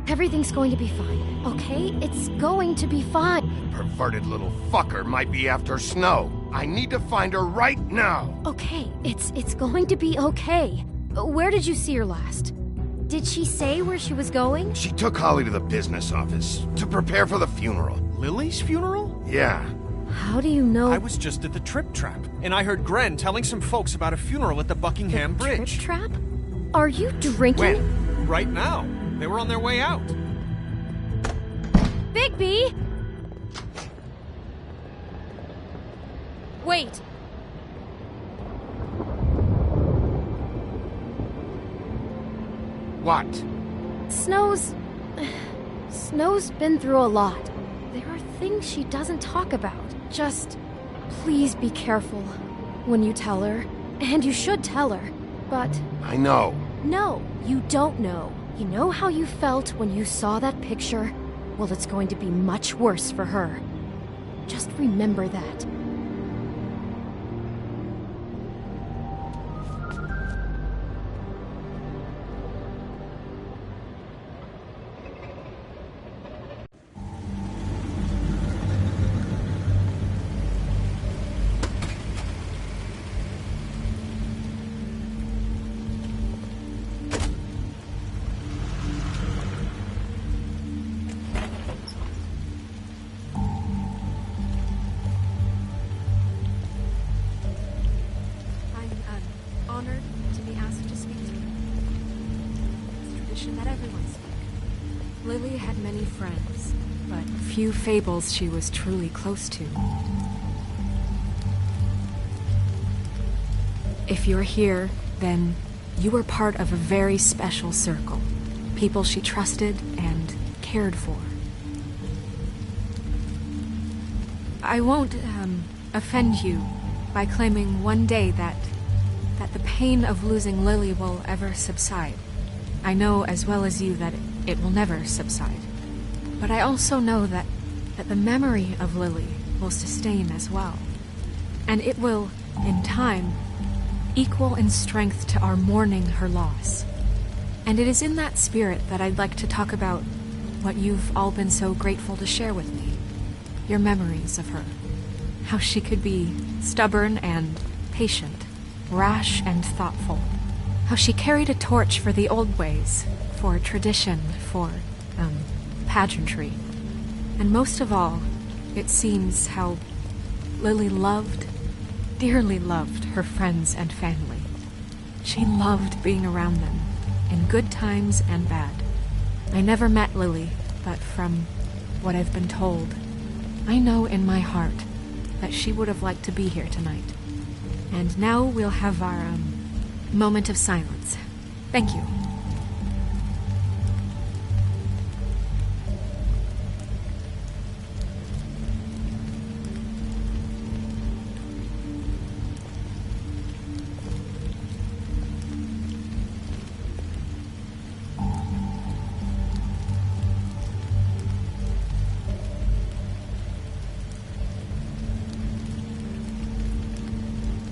[SPEAKER 10] Everything's going to be fine, okay? It's going to be fine.
[SPEAKER 5] Perverted little fucker might be after Snow. I need to find her right now.
[SPEAKER 10] Okay, it's going to be okay. Where did you see her last? Did she say where she was going?
[SPEAKER 5] She took Holly to the business office to prepare for the funeral.
[SPEAKER 13] Lily's funeral?
[SPEAKER 5] Yeah.
[SPEAKER 10] How do you know?
[SPEAKER 13] I was just at the Trip Trap, and I heard Gren telling some folks about a funeral at the Buckingham Bridge.
[SPEAKER 10] Trip Trap? Are you drinking?
[SPEAKER 13] When? Right now. They were on their way out.
[SPEAKER 12] Bigby! Wait.
[SPEAKER 5] What?
[SPEAKER 10] Snow's been through a lot. There are things she doesn't talk about. Just please be careful when you tell her. And you should tell her. But...
[SPEAKER 5] I know.
[SPEAKER 10] No, you don't know. You know how you felt when you saw that picture? Well, it's going to be much worse for her. Just remember that.
[SPEAKER 4] Honored to be asked to speak to you. It's tradition that everyone speak. Lily had many friends, but few fables she was truly close to. If you're here, then You were part of a very special circle. People she trusted and cared for. I won't, offend you by claiming one day that the pain of losing Lily will ever subside. I know as well as you that it will never subside. But I also know that the memory of Lily will sustain as well. And it will, in time, equal in strength to our mourning her loss. And it is in that spirit that I'd like to talk about what you've all been so grateful to share with me. Your memories of her. How she could be stubborn and patient, rash and thoughtful. How she carried a torch for the old ways, for tradition, for, pageantry. And most of all, it seems how Lily loved, dearly loved her friends and family. She loved being around them, in good times and bad. I never met Lily, but from what I've been told, I know in my heart that she would have liked to be here tonight. And now we'll have our, moment of silence. Thank you.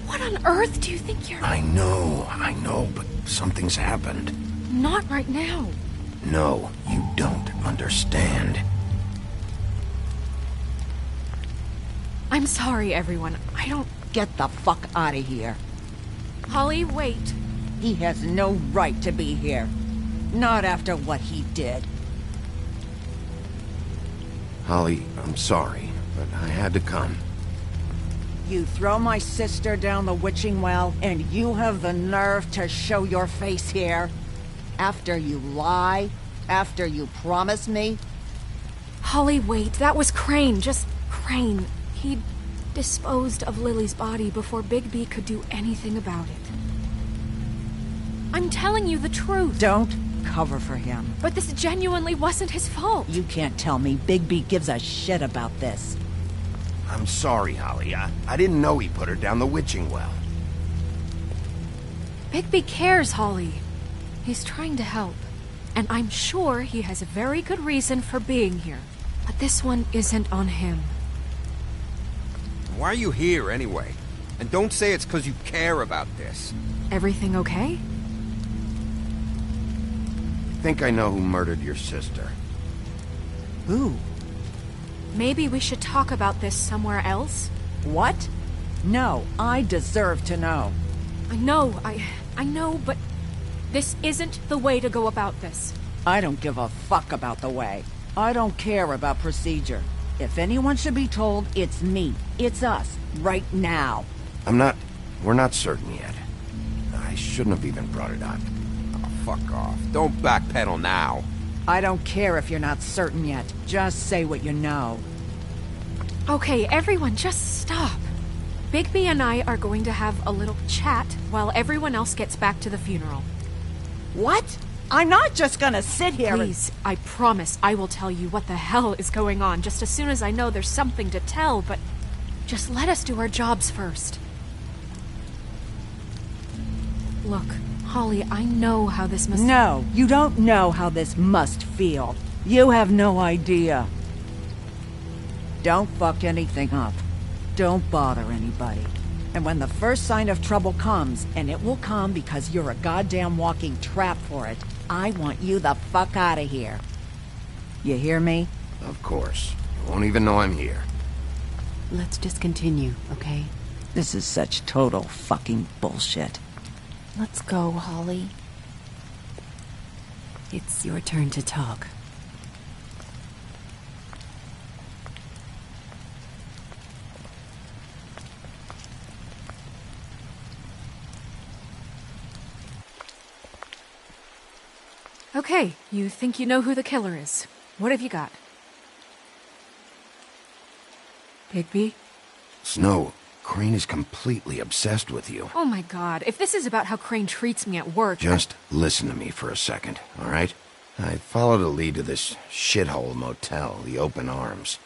[SPEAKER 4] What on earth do you think you're...
[SPEAKER 5] I know, but something's happened.
[SPEAKER 4] Not right now.
[SPEAKER 5] No, you don't understand.
[SPEAKER 4] I'm sorry, everyone. I don't...
[SPEAKER 2] Get the fuck out of here.
[SPEAKER 4] Holly, wait.
[SPEAKER 2] He has no right to be here. Not after what he did.
[SPEAKER 5] Holly, I'm sorry, but I had to come.
[SPEAKER 2] You throw my sister down the witching well, and you have the nerve to show your face here? After you lie? After you promise me?
[SPEAKER 4] Holly, wait. That was Crane. Just Crane. He disposed of Lily's body before Bigby could do anything about it. I'm telling you the truth.
[SPEAKER 2] Don't cover for him.
[SPEAKER 4] But this genuinely wasn't his fault.
[SPEAKER 2] You can't tell me Bigby gives a shit about this.
[SPEAKER 5] I'm sorry, Holly. I didn't know he put her down the witching well.
[SPEAKER 4] Bigby cares, Holly. He's trying to help. And I'm sure he has a very good reason for being here. But this one isn't on him.
[SPEAKER 1] Why are you here, anyway? And don't say it's because you care about this.
[SPEAKER 4] Everything okay?
[SPEAKER 5] I think I know who murdered your sister.
[SPEAKER 2] Who?
[SPEAKER 4] Maybe we should talk about this somewhere else?
[SPEAKER 2] What? No, I deserve to know.
[SPEAKER 4] I know, but this isn't the way to go about this.
[SPEAKER 2] I don't give a fuck about the way. I don't care about procedure. If anyone should be told, it's me. It's us. Right now.
[SPEAKER 5] We're not certain yet. I shouldn't have even brought it up.
[SPEAKER 1] Oh, fuck off. Don't backpedal now.
[SPEAKER 2] I don't care if you're not certain yet. Just say what you know.
[SPEAKER 4] Okay, everyone, just stop. Bigby and I are going to have a little chat while everyone else gets back to the funeral.
[SPEAKER 2] What? I'm not just gonna sit here
[SPEAKER 4] Please, I promise I will tell you what the hell is going on just as soon as I know there's something to tell, but just let us do our jobs first. Look, Holly, I know how this must...
[SPEAKER 2] No, you don't know how this must feel. You have no idea. Don't fuck anything up. Don't bother anybody. And when the first sign of trouble comes, and it will come because you're a goddamn walking trap for it, I want you the fuck out of here. You hear me?
[SPEAKER 5] Of course. You won't even know I'm here.
[SPEAKER 6] Let's just continue, okay?
[SPEAKER 2] This is such total fucking bullshit.
[SPEAKER 9] Let's go, Holly.
[SPEAKER 6] It's your turn to talk.
[SPEAKER 4] Okay, you think you know who the killer is. What have you got? Bigby?
[SPEAKER 5] Snow, Crane is completely obsessed with you.
[SPEAKER 4] Oh my god, if this is about how Crane treats me at work...
[SPEAKER 5] Just listen to me for a second, all right? I followed a lead to this shithole motel, the Open Arms.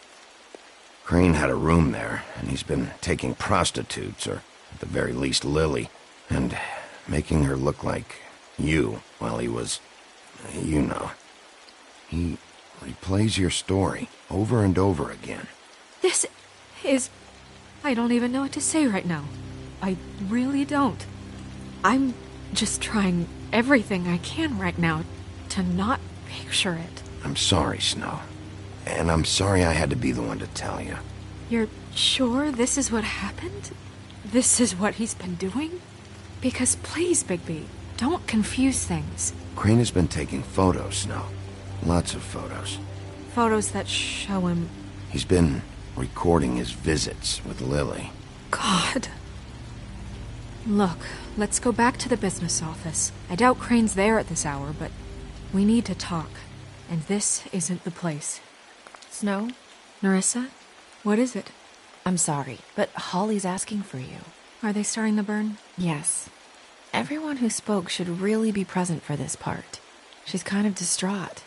[SPEAKER 5] Crane had a room there, and he's been taking prostitutes, or at the very least Lily, and making her look like you while he was... you know. He replays your story over and over again.
[SPEAKER 4] This is... I don't even know what to say right now. I really don't. I'm just trying everything I can right now to not picture it.
[SPEAKER 5] I'm sorry, Snow. And I'm sorry I had to be the one to tell you.
[SPEAKER 4] You're sure this is what happened? This is what he's been doing? Because please, Bigby, don't confuse things.
[SPEAKER 5] Crane has been taking photos, Snow. Lots of photos.
[SPEAKER 4] Photos that show him...
[SPEAKER 5] He's been recording his visits with Lily.
[SPEAKER 4] God. Look, let's go back to the business office. I doubt Crane's there at this hour, but we need to talk. And this isn't the place.
[SPEAKER 9] Snow?
[SPEAKER 4] Nerissa? What is it?
[SPEAKER 9] I'm sorry, but Holly's asking for you.
[SPEAKER 4] Are they starting the burn?
[SPEAKER 9] Yes. Everyone who spoke should really be present for this part. She's kind of distraught.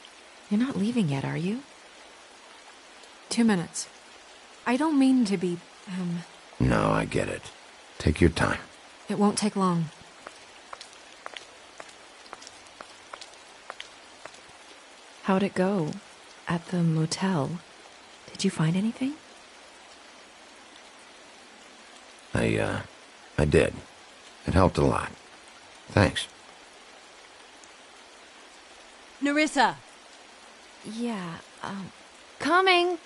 [SPEAKER 9] You're not leaving yet, are you?
[SPEAKER 4] 2 minutes. I don't mean to be,
[SPEAKER 5] No, I get it. Take your time.
[SPEAKER 4] It won't take long.
[SPEAKER 9] How'd it go? At the motel? Did you find anything?
[SPEAKER 5] I did. It helped a lot. Thanks.
[SPEAKER 14] Nerissa!
[SPEAKER 9] Yeah, coming!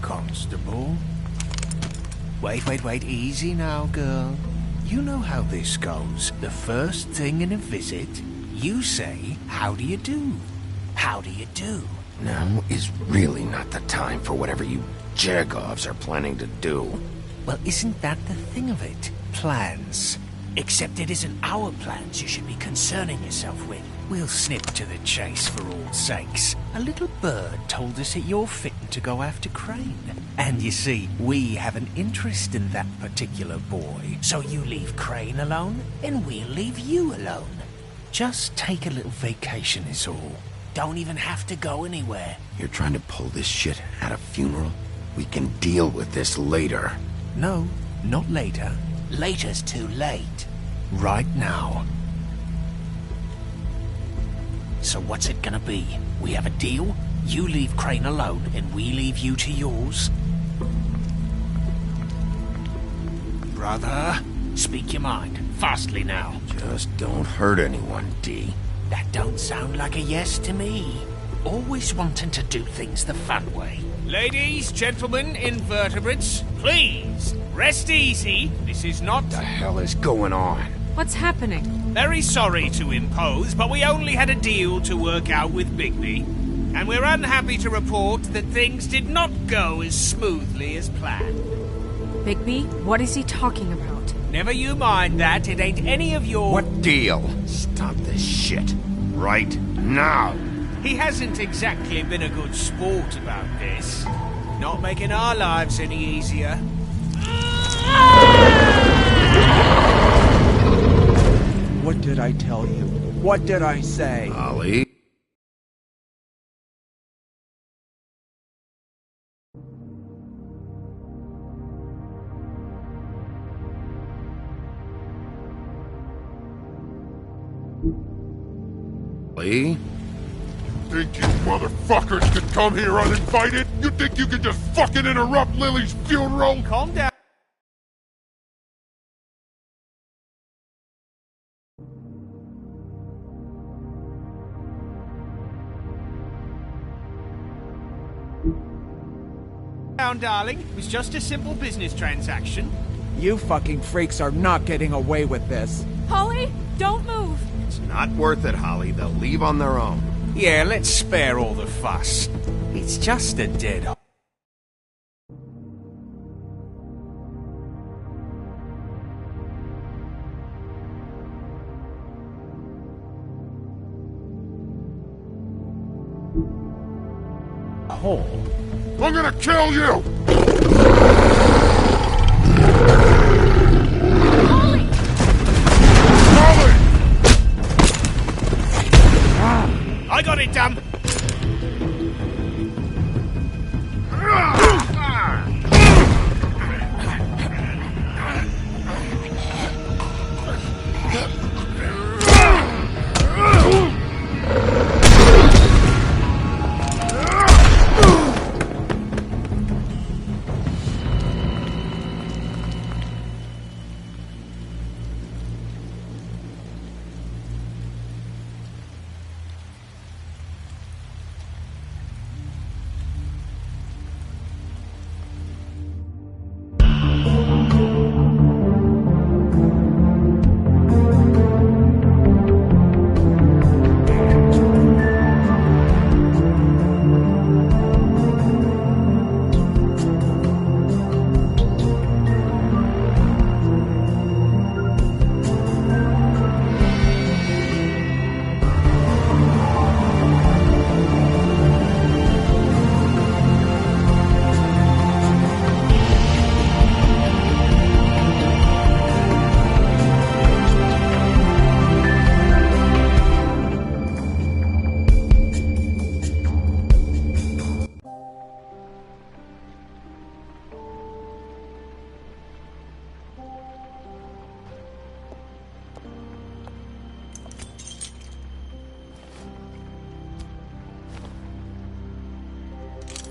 [SPEAKER 15] Constable? Wait, easy now, girl. You know how this goes. The first thing in a visit, you say, how do you do? How do you do?
[SPEAKER 5] Now is really not the time for whatever you Jergovs are planning to do.
[SPEAKER 15] Well, isn't that the thing of it? Plans. Except it isn't our plans you should be concerning yourself with. We'll snip to the chase for all sakes. A little bird told us that you're fitting to go after Crane. And you see, we have an interest in that particular boy. So you leave Crane alone, and we'll leave you alone. Just take a little vacation is all. Don't even have to go anywhere.
[SPEAKER 5] You're trying to pull this shit at a funeral? We can deal with this later.
[SPEAKER 15] No, not later. Later's too late. Right now. So what's it gonna be? We have a deal? You leave Crane alone, and we leave you to yours? Brother, speak your mind. Fastly now.
[SPEAKER 5] Just don't hurt anyone, D.
[SPEAKER 15] That don't sound like a yes to me. Always wanting to do things the fun way. Ladies, gentlemen, invertebrates, please, rest easy. This is not...
[SPEAKER 5] What the hell is going on?
[SPEAKER 4] What's happening?
[SPEAKER 15] Very sorry to impose, but we only had a deal to work out with Bigby. And we're unhappy to report that things did not go as smoothly as planned.
[SPEAKER 4] Bigby, what is he talking about?
[SPEAKER 15] Never you mind that, it ain't any of your...
[SPEAKER 5] What deal? Stop this shit. Right now.
[SPEAKER 15] He hasn't exactly been a good sport about this. Not making our lives any easier.
[SPEAKER 16] What did I tell you? What did I say?
[SPEAKER 5] Holly? Lee?
[SPEAKER 17] Think you motherfuckers could come here uninvited? You think you could just fucking interrupt Lily's funeral?
[SPEAKER 15] Calm down. Darling. It was just a simple business transaction.
[SPEAKER 16] You fucking freaks are not getting away with this.
[SPEAKER 12] Holly, don't move.
[SPEAKER 5] It's not worth it, Holly. They'll leave on their own.
[SPEAKER 15] Yeah, let's spare all the fuss. It's just a dead...
[SPEAKER 16] hole.
[SPEAKER 17] I'm gonna kill you!
[SPEAKER 15] I got it, damn!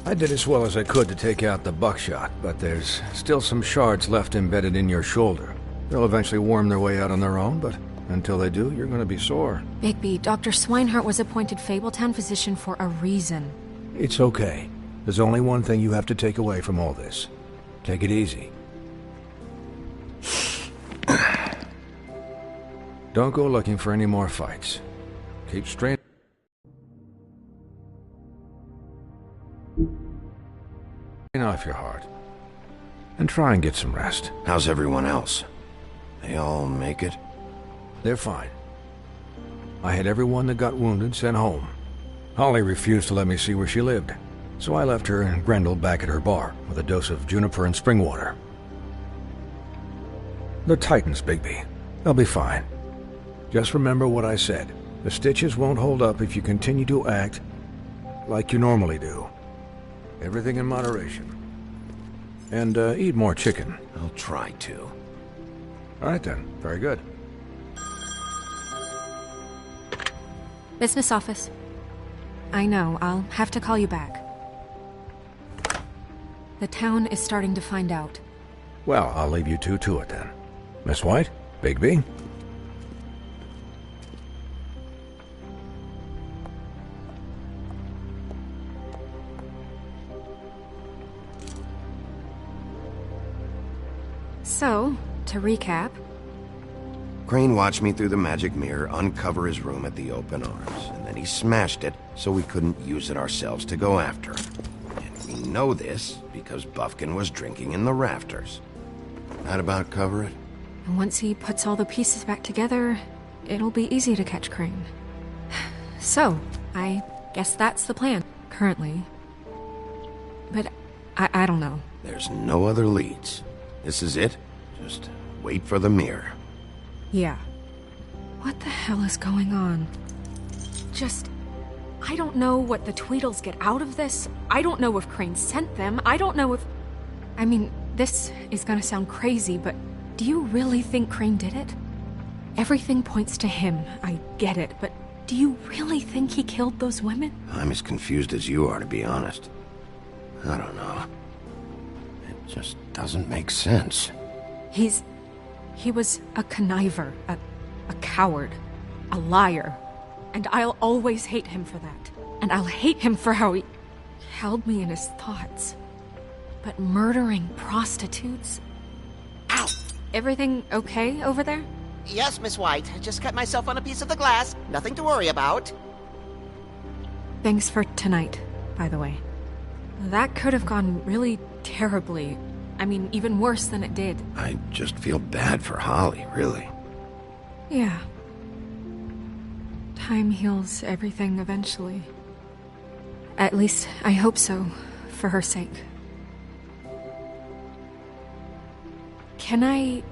[SPEAKER 18] I did as well as I could to take out the buckshot, but there's still some shards left embedded in your shoulder. They'll eventually worm their way out on their own, but until they do, you're gonna be sore.
[SPEAKER 4] Bigby, Dr. Swinehart was appointed Fabletown physician for a reason.
[SPEAKER 18] It's okay. There's only one thing you have to take away from all this. Take it easy. Don't go looking for any more fights. Keep straight off your heart. And try and get some rest.
[SPEAKER 5] How's everyone else? They all make it?
[SPEAKER 18] They're fine. I had everyone that got wounded sent home. Holly refused to let me see where she lived, so I left her and Grendel back at her bar with a dose of juniper and spring water. They're Titans, Bigby. They'll be fine. Just remember what I said. The stitches won't hold up if you continue to act like you normally do. Everything in moderation. And eat more chicken.
[SPEAKER 5] I'll try to.
[SPEAKER 18] All right then. Very good.
[SPEAKER 4] Business office. I know, I'll have to call you back. The town is starting to find out.
[SPEAKER 18] Well, I'll leave you two to it then. Miss White, Bigby.
[SPEAKER 4] So, to recap...
[SPEAKER 5] Crane watched me through the magic mirror uncover his room at the open arms, and then he smashed it so we couldn't use it ourselves to go after him. And we know this because Bufkin was drinking in the rafters. That about cover it?
[SPEAKER 4] And once he puts all the pieces back together, it'll be easy to catch Crane. So, I guess that's the plan, currently. But I don't know.
[SPEAKER 5] There's no other leads. This is it. Just wait for the mirror.
[SPEAKER 4] Yeah. What the hell is going on? I don't know what the Tweedles get out of this. I don't know if Crane sent them. I don't know if... I mean, this is gonna sound crazy, but do you really think Crane did it? Everything points to him. I get it, but do you really think he killed those women?
[SPEAKER 5] I'm as confused as you are, to be honest. I don't know. It just doesn't make sense.
[SPEAKER 4] He was a conniver, a coward, a liar. And I'll always hate him for that. And I'll hate him for how he held me in his thoughts. But murdering prostitutes? Ow! Everything okay over there?
[SPEAKER 19] Yes, Miss White. Just cut myself on a piece of the glass. Nothing to worry about.
[SPEAKER 4] Thanks for tonight, by the way. That could have gone really terribly. I mean, even worse than it did.
[SPEAKER 5] I just feel bad for Holly, really.
[SPEAKER 4] Yeah. Time heals everything eventually. At least, I hope so, for her sake. Can I,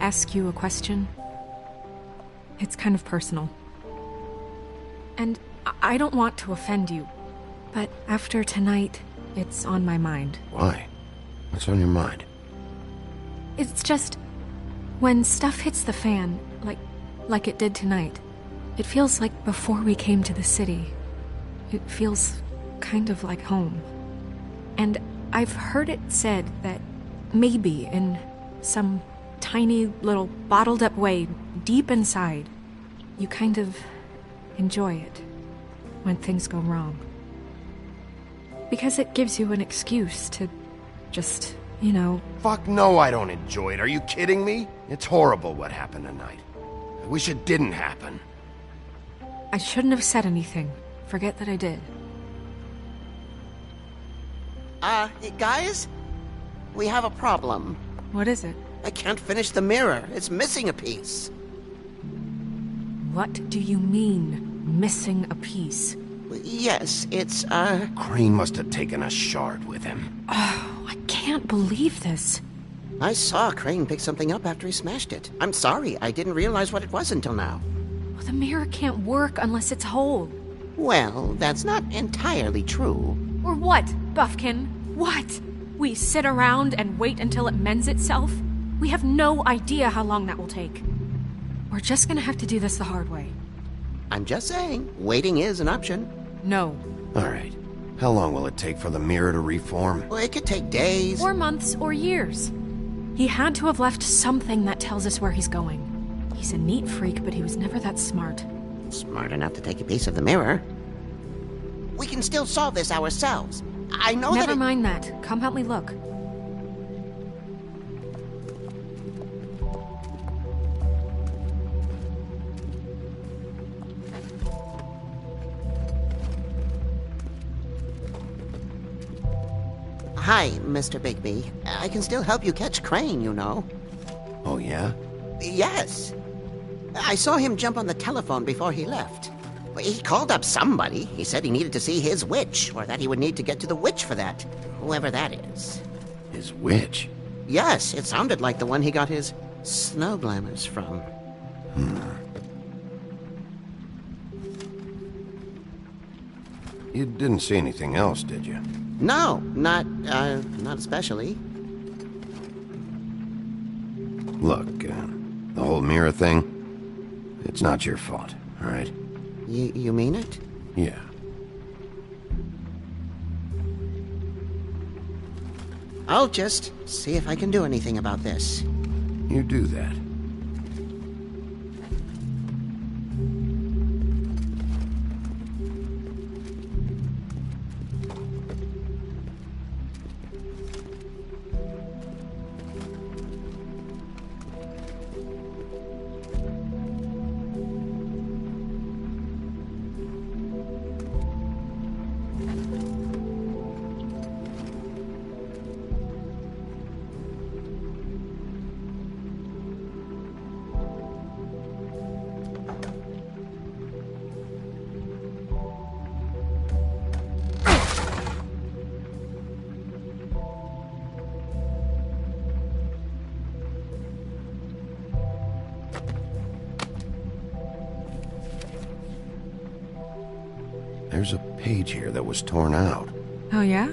[SPEAKER 4] ask you a question? It's kind of personal. And I don't want to offend you, but after tonight, it's on my mind.
[SPEAKER 5] Why? What's on your mind?
[SPEAKER 4] It's just, when stuff hits the fan, like it did tonight, it feels like before we came to the city. It feels kind of like home. And I've heard it said that maybe in some tiny little bottled up way deep inside, you kind of enjoy it when things go wrong. Because it gives you an excuse to just, you know...
[SPEAKER 5] Fuck no, I don't enjoy it. Are you kidding me? It's horrible what happened tonight. I wish it didn't happen.
[SPEAKER 4] I shouldn't have said anything. Forget that I did.
[SPEAKER 19] Guys? We have a problem.
[SPEAKER 4] What is it?
[SPEAKER 19] I can't finish the mirror. It's missing a piece.
[SPEAKER 4] What do you mean, missing a piece?
[SPEAKER 19] Yes, it's,
[SPEAKER 5] Crane must have taken a shard with him.
[SPEAKER 4] Oh, I can't believe this.
[SPEAKER 19] I saw Crane pick something up after he smashed it. I'm sorry, I didn't realize what it was until now.
[SPEAKER 4] Well, the mirror can't work unless it's whole.
[SPEAKER 19] Well, that's not entirely true.
[SPEAKER 4] Or what, Buffkin? What? We sit around and wait until it mends itself? We have no idea how long that will take. We're just gonna have to do this the hard way.
[SPEAKER 19] I'm just saying, waiting is an option.
[SPEAKER 4] No.
[SPEAKER 5] Alright. How long will it take for the mirror to reform?
[SPEAKER 19] Well, it could take days.
[SPEAKER 4] Or months, or years. He had to have left something that tells us where he's going. He's a neat freak, but he was never that smart.
[SPEAKER 19] Smart enough to take a piece of the mirror. We can still solve this ourselves. I know
[SPEAKER 4] Never mind that. Come help me look.
[SPEAKER 19] Hi, Mr. Bigby. I can still help you catch Crane, you know.
[SPEAKER 5] Oh, yeah?
[SPEAKER 19] Yes. I saw him jump on the telephone before he left. He called up somebody. He said he needed to see his witch, or that he would need to get to the witch for that. Whoever that is.
[SPEAKER 5] His witch?
[SPEAKER 19] Yes, it sounded like the one he got his snow glamours from.
[SPEAKER 5] You didn't see anything else, did you?
[SPEAKER 19] No, not especially.
[SPEAKER 5] Look, the whole mirror thing, it's not your fault, all right?
[SPEAKER 19] You mean it?
[SPEAKER 5] Yeah.
[SPEAKER 19] I'll just see if I can do anything about this.
[SPEAKER 5] You do that. There's a page here that was torn out.
[SPEAKER 4] Oh, yeah?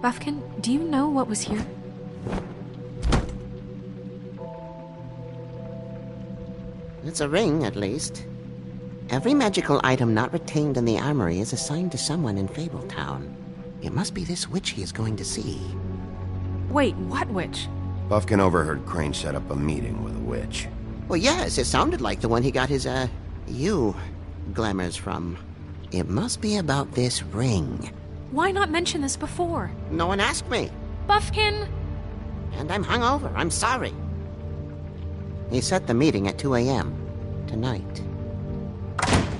[SPEAKER 4] Buffkin, do you know what was here?
[SPEAKER 19] It's a ring, at least. Every magical item not retained in the armory is assigned to someone in Fabletown. It must be this witch he is going to see.
[SPEAKER 4] Wait, what witch?
[SPEAKER 5] Buffkin overheard Crane set up a meeting with a witch.
[SPEAKER 19] Well, yes, it sounded like the one he got his, glamours from. It must be about this ring.
[SPEAKER 4] Why not mention this before?
[SPEAKER 19] No one asked me.
[SPEAKER 4] Buffkin!
[SPEAKER 19] And I'm hungover. I'm sorry. He set the meeting at 2 a.m. tonight.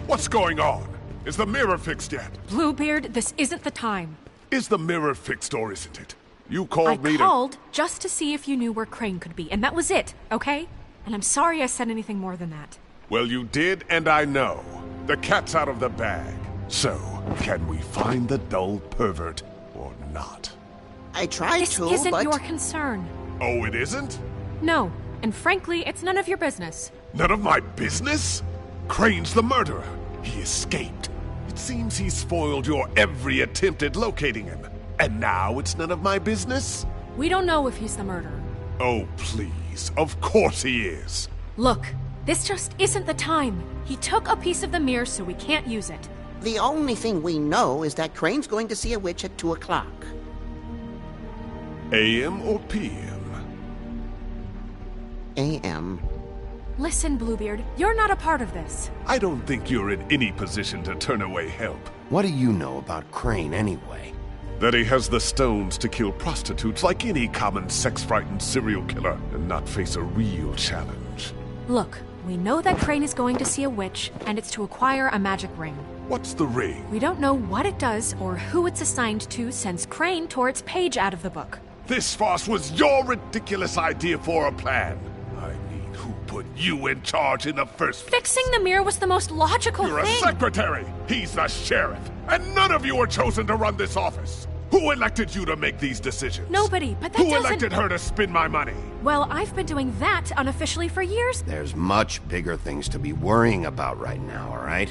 [SPEAKER 17] What's going on? Is the mirror fixed yet?
[SPEAKER 4] Bluebeard, this isn't the time.
[SPEAKER 17] Is the mirror fixed or isn't it? You called me
[SPEAKER 4] I called just to see if you knew where Crane could be, and that was it, okay? And I'm sorry I said anything more than that.
[SPEAKER 17] Well, you did, and I know. The cat's out of the bag. So, Can we find the dull pervert or not?
[SPEAKER 19] I tried to,
[SPEAKER 4] This isn't
[SPEAKER 19] but...
[SPEAKER 4] your concern.
[SPEAKER 17] Oh, it isn't?
[SPEAKER 4] No, and frankly, it's none of your business.
[SPEAKER 17] None of my business? Crane's the murderer. He escaped. It seems he spoiled your every attempt at locating him. And now it's none of my business?
[SPEAKER 4] We don't know if he's the murderer.
[SPEAKER 17] Oh, please. Of course he is.
[SPEAKER 4] Look, this just isn't the time. He took a piece of the mirror, so we can't use it.
[SPEAKER 19] The only thing we know is that Crane's going to see a witch at 2 o'clock.
[SPEAKER 17] AM or PM?
[SPEAKER 19] AM.
[SPEAKER 4] Listen, Bluebeard, you're not a part of this.
[SPEAKER 17] I don't think you're in any position to turn away help.
[SPEAKER 5] What do you know about Crane anyway?
[SPEAKER 17] That he has the stones to kill prostitutes like any common sex-frightened serial killer and not face a real challenge.
[SPEAKER 4] Look, we know that Crane is going to see a witch, and it's to acquire a magic ring.
[SPEAKER 17] What's the ring?
[SPEAKER 4] We don't know what it does or who it's assigned to since Crane tore its page out of the book.
[SPEAKER 17] This farce was your ridiculous idea for a plan. I mean, who put you in charge in the first place?
[SPEAKER 4] Fixing the mirror was the most logical
[SPEAKER 17] You're
[SPEAKER 4] thing.
[SPEAKER 17] a secretary! He's the sheriff! And none of you were chosen to run this office! Who elected you to make these decisions?
[SPEAKER 4] Nobody, but that
[SPEAKER 17] Who
[SPEAKER 4] doesn't...
[SPEAKER 17] elected her to spend my money?
[SPEAKER 4] Well, I've been doing that unofficially for years.
[SPEAKER 5] There's much bigger things to be worrying about right now, all right?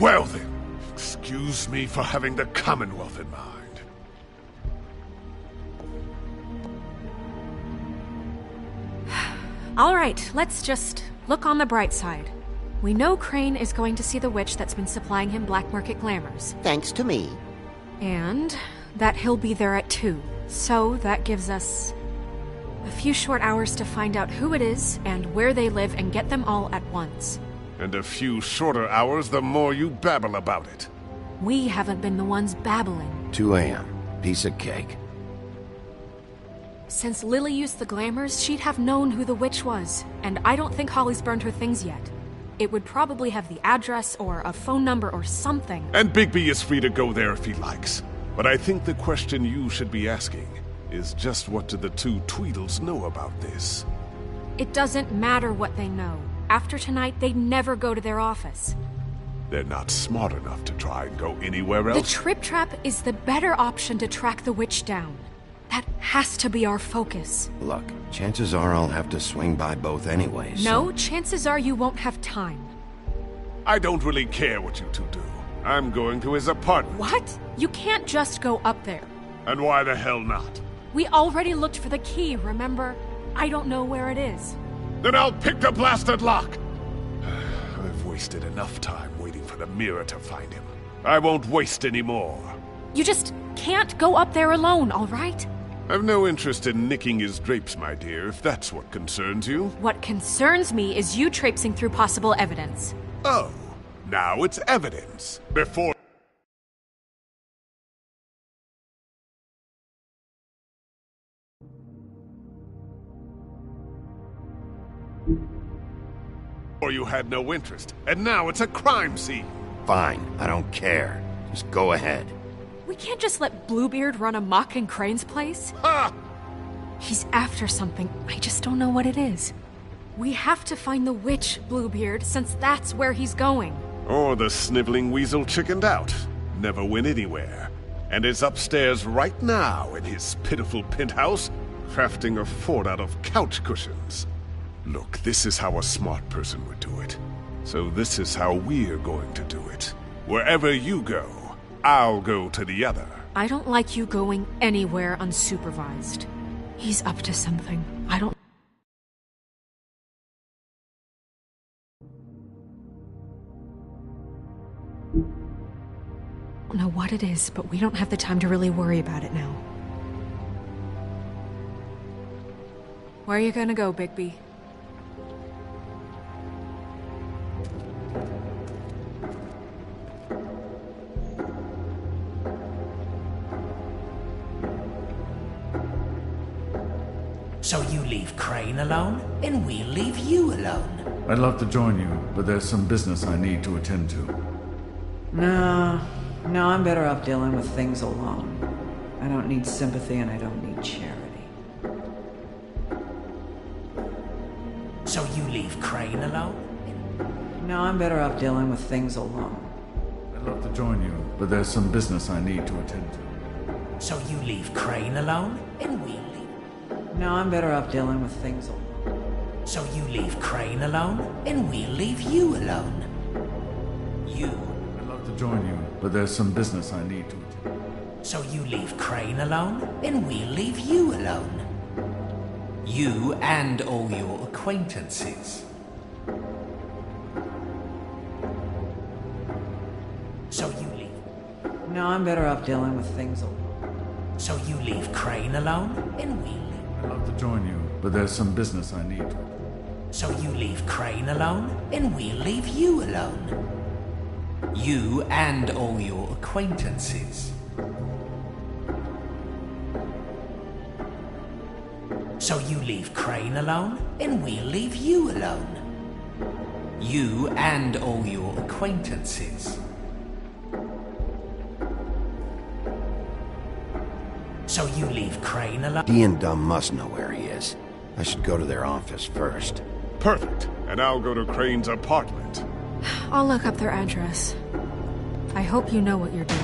[SPEAKER 17] Well then, excuse me for having the Commonwealth in mind.
[SPEAKER 4] All right, let's just look on the bright side. We know Crane is going to see the witch that's been supplying him black market glamours.
[SPEAKER 19] Thanks to me.
[SPEAKER 4] And that he'll be there at 2. So that gives us a few short hours to find out who it is and where they live and get them all at once.
[SPEAKER 17] And a few shorter hours the more you babble about it.
[SPEAKER 4] We haven't been the ones babbling.
[SPEAKER 5] 2 a.m. Piece of cake.
[SPEAKER 4] Since Lily used the glamours, she'd have known who the witch was, and I don't think Holly's burned her things yet. It would probably have the address or a phone number or something.
[SPEAKER 17] And Bigby is free to go there if he likes. But I think the question you should be asking is just what do the 2 Tweedles know about this?
[SPEAKER 4] It doesn't matter what they know. After tonight, they'd never go to their office.
[SPEAKER 17] They're not smart enough to try and go anywhere else.
[SPEAKER 4] The Trip Trap is the better option to track the witch down. That has to be our focus.
[SPEAKER 5] Look, chances are I'll have to swing by both anyways.
[SPEAKER 4] No, chances are you won't have time.
[SPEAKER 17] I don't really care what you 2 do. I'm going to his apartment.
[SPEAKER 4] What? You can't just go up there.
[SPEAKER 17] And why the hell not?
[SPEAKER 4] We already looked for the key, remember? I don't know where it is.
[SPEAKER 17] Then I'll pick the blasted lock! I've wasted enough time waiting for the mirror to find him. I won't waste any more.
[SPEAKER 4] You just can't go up there alone, all right?
[SPEAKER 17] I've no interest in nicking his drapes, my dear, if that's what concerns you.
[SPEAKER 4] What concerns me is you traipsing through possible evidence.
[SPEAKER 17] Oh, now it's evidence. Before you had no interest, and now it's a crime scene.
[SPEAKER 5] Fine, I don't care. Just go ahead.
[SPEAKER 4] We can't just let Bluebeard run amok in Crane's place.
[SPEAKER 17] Ha!
[SPEAKER 4] He's after something. I just don't know what it is. We have to find the witch, Bluebeard, since that's where he's going.
[SPEAKER 17] Or the sniveling weasel chickened out. Never went anywhere. And is upstairs right now in his pitiful penthouse, crafting a fort out of couch cushions. Look, this is how a smart person would do it. So this is how we're going to do it. Wherever you go, I'll go to the other.
[SPEAKER 4] I don't like you going anywhere unsupervised. He's up to something. I don't know what it is, but we don't have the time to really worry about it now. Where are you gonna go, Bigby?
[SPEAKER 15] So you leave Crane alone, and we'll leave you alone.
[SPEAKER 11] I'd love to join you, but there's some business I need to attend to.
[SPEAKER 2] No, I'm better off dealing with things alone. I don't need sympathy and I don't need charity.
[SPEAKER 15] So you leave Crane alone?
[SPEAKER 2] No, I'm better off dealing with things alone.
[SPEAKER 11] I'd love to join you, but there's some business I need to attend to.
[SPEAKER 15] So you leave Crane alone, and we'll leave...
[SPEAKER 2] No, I'm better off dealing with things alone.
[SPEAKER 15] So you leave Crane alone, and we'll leave you alone.
[SPEAKER 11] I'd love to join you, but there's some business I need to attend.
[SPEAKER 15] So you leave Crane alone, and we'll leave you alone. You and all your acquaintances. So you leave...
[SPEAKER 2] No, I'm better off dealing with things alone.
[SPEAKER 15] So you leave Crane alone, and we'll leave...
[SPEAKER 11] I'd love to join you, but there's some business I need to attend.
[SPEAKER 15] So you leave Crane alone, and we'll leave you alone. You and all your acquaintances. So you leave Crane alone, and we'll leave you alone. You and all your acquaintances. So you leave Crane alone.
[SPEAKER 5] Dee and Dumb must know where he is. I should go to their office first.
[SPEAKER 17] Perfect. And I'll go to Crane's apartment.
[SPEAKER 4] I'll look up their address. I hope you know what you're doing.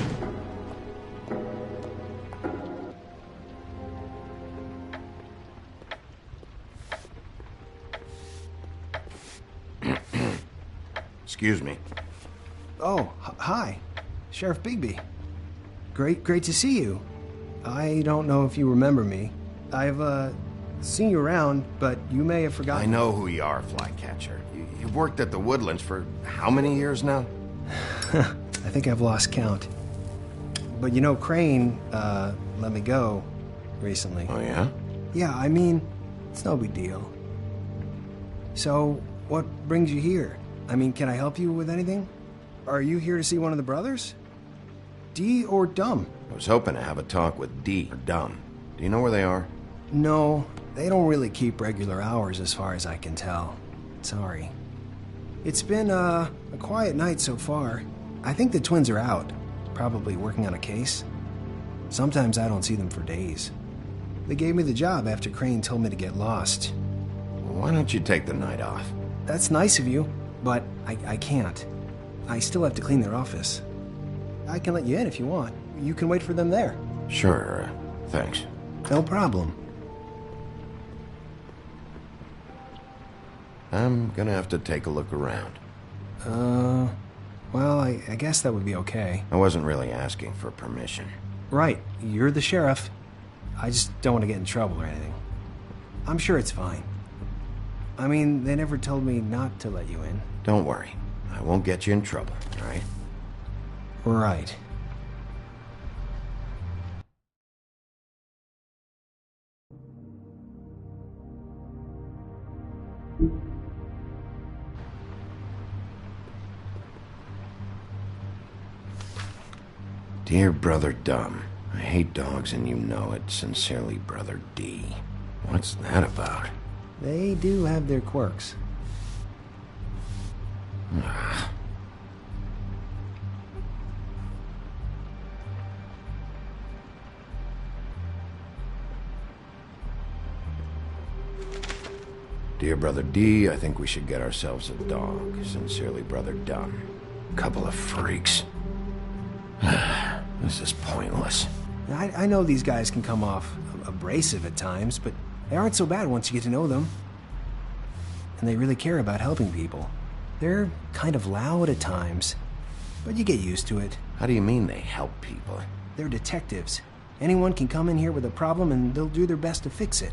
[SPEAKER 5] Excuse me.
[SPEAKER 20] Oh, hi. Sheriff Bigby. Great to see you. I don't know if you remember me. I've, seen you around, but you may have forgotten.
[SPEAKER 5] I know who you are, Flycatcher. You've worked at the Woodlands for how many years now?
[SPEAKER 20] I think I've lost count. But you know, Crane, let me go recently.
[SPEAKER 5] Oh, yeah?
[SPEAKER 20] Yeah, I mean, it's no big deal. So, what brings you here? I mean, can I help you with anything? Are you here to see one of the brothers? Dee or Dumb?
[SPEAKER 5] I was hoping to have a talk with Dee or Dumb. Do you know where they are?
[SPEAKER 20] No, they don't really keep regular hours as far as I can tell. Sorry. It's been, a quiet night so far. I think the twins are out, probably working on a case. Sometimes I don't see them for days. They gave me the job after Crane told me to get lost.
[SPEAKER 5] Why don't you take the night off?
[SPEAKER 20] That's nice of you, but I can't. I still have to clean their office. I can let you in if you want. You can wait for them there.
[SPEAKER 5] Sure, thanks.
[SPEAKER 20] No problem.
[SPEAKER 5] I'm gonna have to take a look around.
[SPEAKER 20] Well, I guess that would be okay.
[SPEAKER 5] I wasn't really asking for permission.
[SPEAKER 20] Right, you're the sheriff. I just don't want to get in trouble or anything. I'm sure it's fine. I mean, they never told me not to let you in.
[SPEAKER 5] Don't worry. I won't get you in trouble, all right?
[SPEAKER 20] Right.
[SPEAKER 5] Dear Brother Dumb, I hate dogs and you know it. Sincerely, Brother D. What's that about?
[SPEAKER 20] They do have their quirks.
[SPEAKER 5] Dear Brother D, I think we should get ourselves a dog. Sincerely, Brother Dumb. Couple of freaks. This is pointless.
[SPEAKER 20] I know these guys can come off abrasive at times, but they aren't so bad once you get to know them. And they really care about helping people. They're kind of loud at times, but you get used to it.
[SPEAKER 5] How do you mean they help people?
[SPEAKER 20] They're detectives. Anyone can come in here with a problem and they'll do their best to fix it.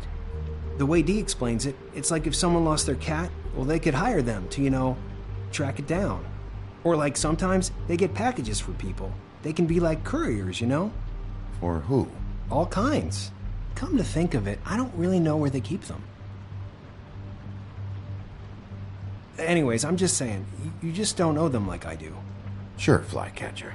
[SPEAKER 20] The way Dee explains it, it's like if someone lost their cat, well, they could hire them to, you know, track it down. Or like sometimes they get packages for people. They can be like couriers, you know?
[SPEAKER 5] For who?
[SPEAKER 20] All kinds. Come to think of it, I don't really know where they keep them. Anyways, I'm just saying, you just don't know them like I do.
[SPEAKER 5] Sure, Flycatcher.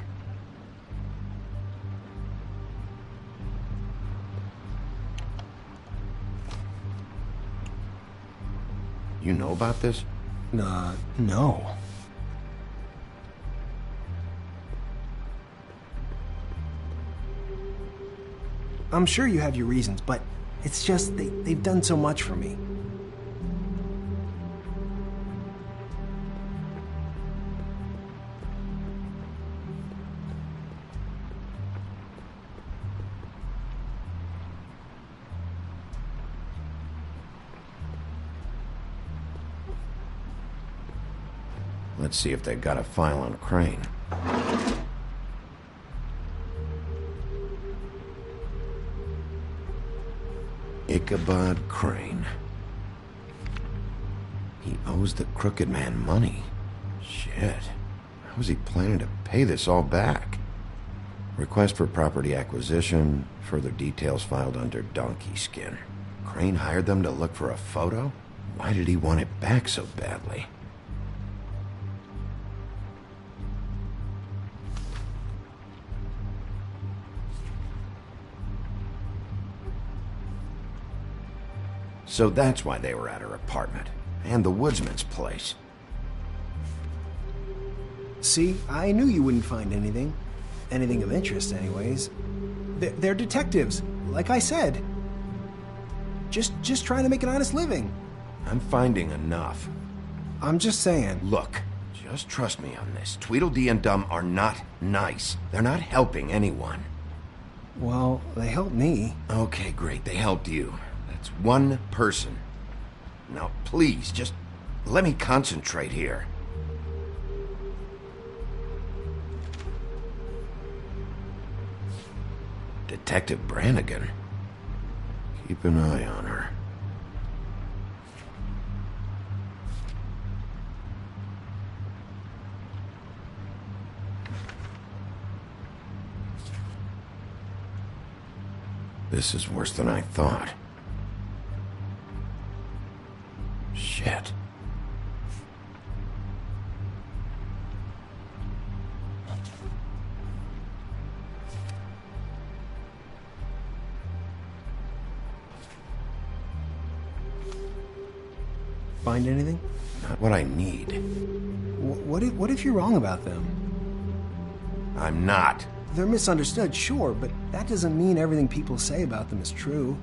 [SPEAKER 5] You know about this?
[SPEAKER 20] No. I'm sure you have your reasons, but it's just they've done so much for me.
[SPEAKER 5] Let's see if they've got a file on Crane. Ichabod Crane. He owes the Crooked Man money. Shit. How was he planning to pay this all back? Request for property acquisition. Further details filed under Donkey Skin. Crane hired them to look for a photo? Why did he want it back so badly? So that's why they were at her apartment. And the woodsman's place.
[SPEAKER 20] See, I knew you wouldn't find anything. Anything of interest, anyways. They're detectives, like I said. Just trying to make an honest living.
[SPEAKER 5] I'm finding enough.
[SPEAKER 20] I'm just saying.
[SPEAKER 5] Look, just trust me on this. Tweedledee and Dum are not nice. They're not helping anyone.
[SPEAKER 20] Well, they helped me.
[SPEAKER 5] Okay, great. They helped you. That's one person. Now, please, just let me concentrate here. Detective Brannigan. Keep an eye on her. This is worse than I thought. Shit.
[SPEAKER 20] Find anything?
[SPEAKER 5] Not what I need.
[SPEAKER 20] What if you're wrong about them?
[SPEAKER 5] I'm not.
[SPEAKER 20] They're misunderstood, sure, but that doesn't mean everything people say about them is true.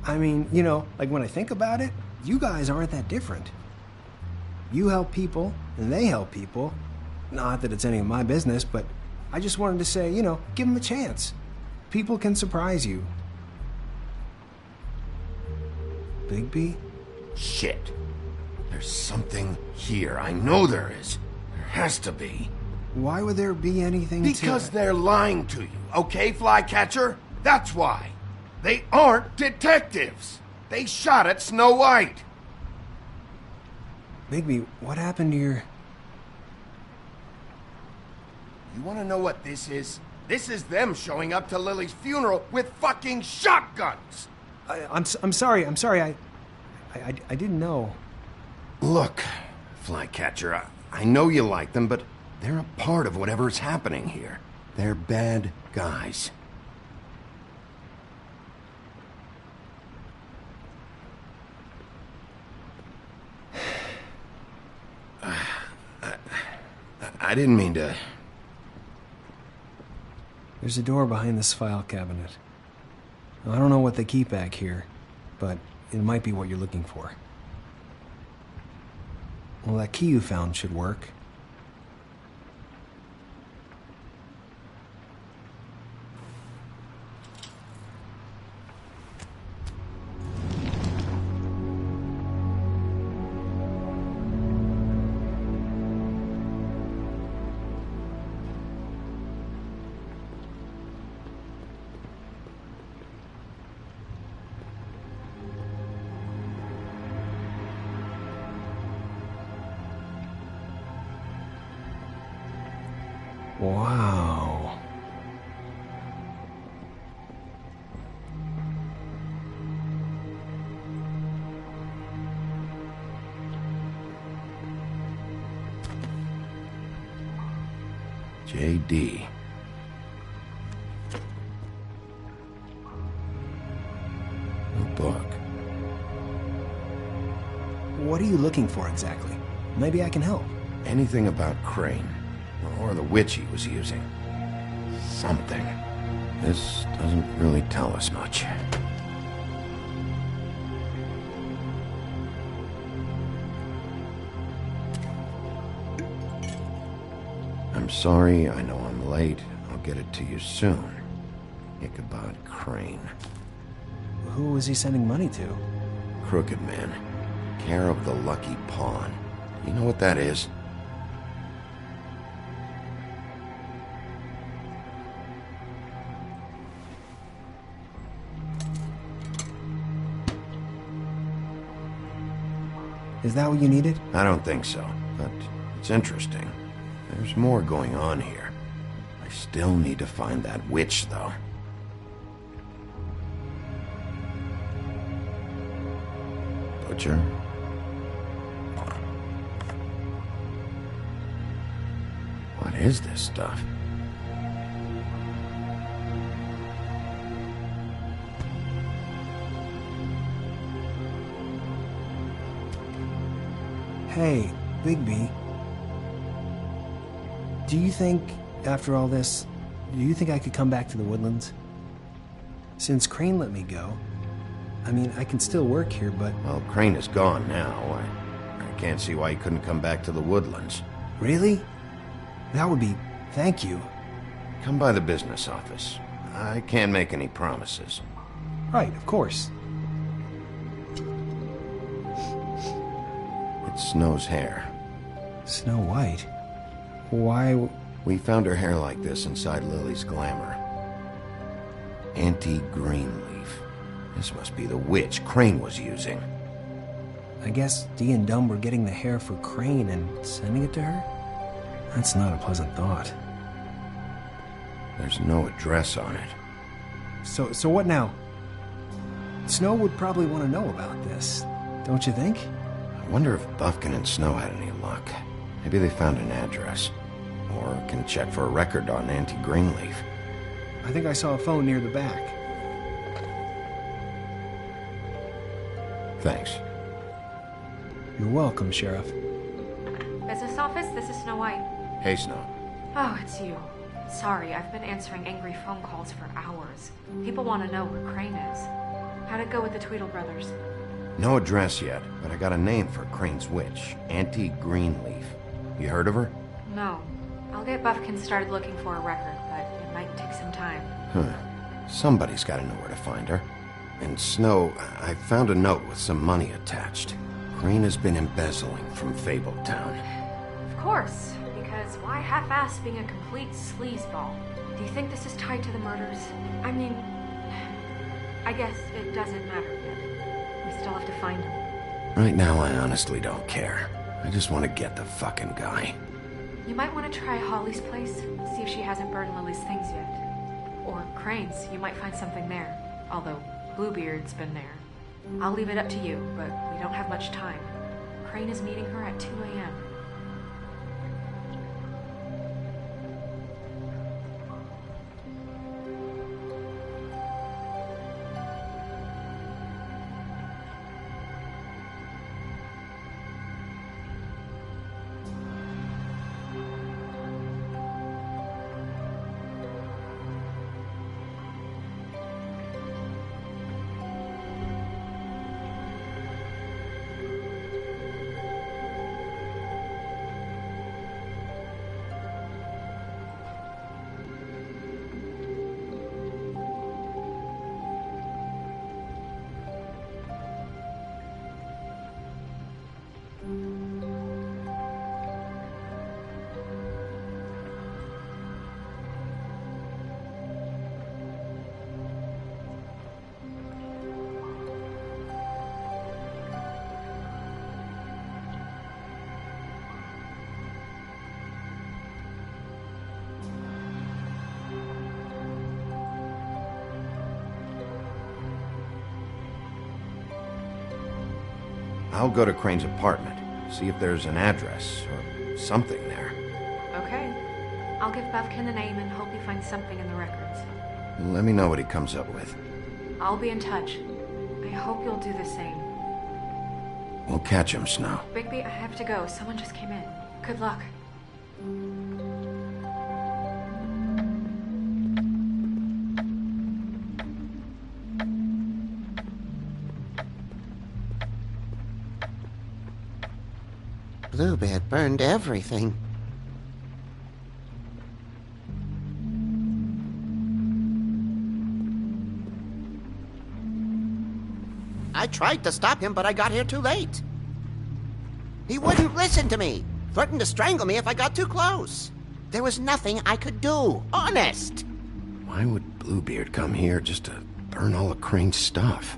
[SPEAKER 20] I mean, you know, like when I think about it, you guys aren't that different. You help people, and they help people. Not that it's any of my business, but I just wanted to say, you know, give them a chance. People can surprise you. Bigby?
[SPEAKER 5] Shit. There's something here. I know there is. There has to be.
[SPEAKER 20] Why would there be anything
[SPEAKER 5] Because they're lying to you, okay, Flycatcher? That's why. They aren't detectives. They shot at Snow White.
[SPEAKER 20] Bigby, what happened to your...
[SPEAKER 5] You want to know what this is? This is them showing up to Lily's funeral with fucking shotguns.
[SPEAKER 20] I'm sorry. I didn't know.
[SPEAKER 5] Look, Flycatcher, I know you like them, but they're a part of whatever's happening here. They're bad guys. I didn't mean to...
[SPEAKER 20] There's a door behind this file cabinet. I don't know what they keep back here, but it might be what you're looking for. Well, that key you found should work. Wow.
[SPEAKER 5] J.D. A book.
[SPEAKER 20] What are you looking for exactly? Maybe I can help.
[SPEAKER 5] Anything about Crane. Or the witch he was using. Something. This doesn't really tell us much. I'm sorry, I know I'm late. I'll get it to you soon. Ichabod Crane.
[SPEAKER 20] Who was he sending money to?
[SPEAKER 5] Crooked Man. Care of the Lucky Pawn. You know what that is?
[SPEAKER 20] Is that what you needed?
[SPEAKER 5] I don't think so, but it's interesting. There's more going on here. I still need to find that witch, though. Butcher? What is this stuff?
[SPEAKER 20] Hey, Bigby. Do you think, after all this, do you think I could come back to the Woodlands? Since Crane let me go, I mean, I can still work here, but...
[SPEAKER 5] Well, Crane is gone now. I can't see why he couldn't come back to the Woodlands.
[SPEAKER 20] Really? That would be... thank you.
[SPEAKER 5] Come by the business office. I can't make any promises.
[SPEAKER 20] Right, of course.
[SPEAKER 5] It's Snow's hair.
[SPEAKER 20] Snow White? Why...
[SPEAKER 5] We found her hair like this inside Lily's glamour. Auntie Greenleaf. This must be the witch Crane was using.
[SPEAKER 20] I guess Dee and Dumb were getting the hair for Crane and sending it to her? That's not a pleasant thought.
[SPEAKER 5] There's no address on it.
[SPEAKER 20] So what now? Snow would probably want to know about this, don't you think?
[SPEAKER 5] I wonder if Bufkin and Snow had any luck. Maybe they found an address. Or can check for a record on Auntie Greenleaf.
[SPEAKER 20] I think I saw a phone near the back.
[SPEAKER 5] Thanks.
[SPEAKER 20] You're welcome, Sheriff.
[SPEAKER 4] Business office, this is Snow White.
[SPEAKER 5] Hey, Snow.
[SPEAKER 4] Oh, it's you. Sorry, I've been answering angry phone calls for hours. People want to know where Crane is. How'd it go with the Tweedle brothers?
[SPEAKER 5] No address yet, but I got a name for Crane's witch. Auntie Greenleaf. You heard of her?
[SPEAKER 4] No. I'll get Bufkin started looking for a record, but it might take some time.
[SPEAKER 5] Huh. Somebody's got to know where to find her. And Snow, I found a note with some money attached. Crane has been embezzling from Fabletown.
[SPEAKER 4] Of course, because why half-ass being a complete sleazeball? Do you think this is tied to the murders? I mean, I guess it doesn't matter yet. We still have to find him.
[SPEAKER 5] Right now, I honestly don't care. I just want to get the fucking guy.
[SPEAKER 4] You might want to try Holly's place, see if she hasn't burned Lily's things yet. Or Crane's, you might find something there. Although, Bluebeard's been there. I'll leave it up to you, but we don't have much time. Crane is meeting her at 2 a.m.
[SPEAKER 5] I'll go to Crane's apartment, see if there's an address or something there.
[SPEAKER 4] Okay. I'll give Bufkin a name and hope he finds something in the records.
[SPEAKER 5] Let me know what he comes up with.
[SPEAKER 4] I'll be in touch. I hope you'll do the same.
[SPEAKER 5] We'll catch him, Snow.
[SPEAKER 4] Bigby, I have to go. Someone just came in. Good luck.
[SPEAKER 19] Bluebeard burned everything. I tried to stop him, but I got here too late. He wouldn't listen to me, threatened to strangle me if I got too close. There was nothing I could do, honest.
[SPEAKER 5] Why would Bluebeard come here just to burn all of Crane's stuff?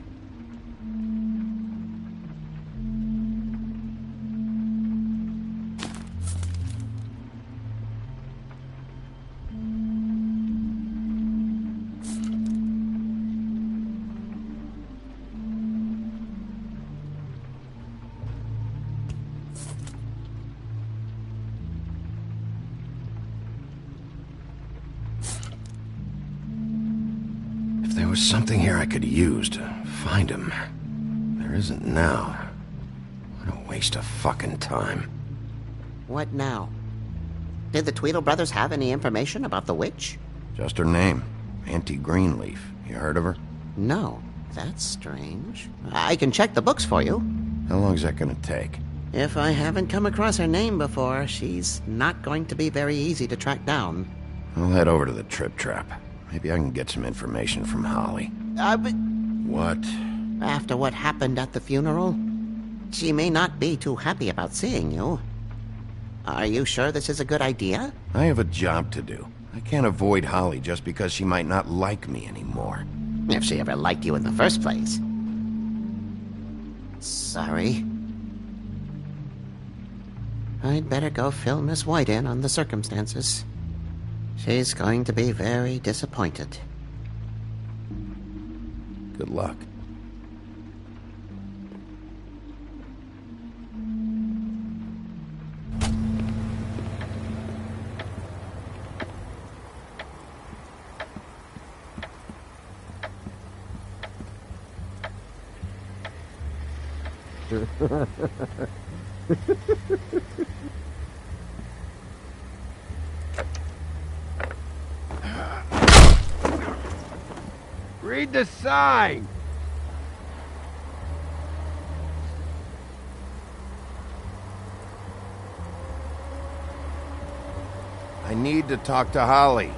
[SPEAKER 5] was something here I could use to find him. There isn't now. What a waste of fucking time.
[SPEAKER 19] What now? Did the Tweedle brothers have any information about the witch?
[SPEAKER 5] Just her name. Auntie Greenleaf. You heard of her?
[SPEAKER 19] No. That's strange. I can check the books for you.
[SPEAKER 5] How long's that gonna take?
[SPEAKER 19] If I haven't come across her name before, she's not going to be very easy to track down.
[SPEAKER 5] I'll head over to the Trip Trap. Maybe I can get some information from Holly.
[SPEAKER 19] But...
[SPEAKER 5] What?
[SPEAKER 19] After what happened at the funeral, she may not be too happy about seeing you. Are you sure this is a good idea?
[SPEAKER 5] I have a job to do. I can't avoid Holly just because she might not like me anymore.
[SPEAKER 19] If she ever liked you in the first place. Sorry. I'd better go fill Miss White in on the circumstances. She's going to be very disappointed.
[SPEAKER 5] Good luck.
[SPEAKER 1] Read the sign!
[SPEAKER 5] I need to talk to Holly.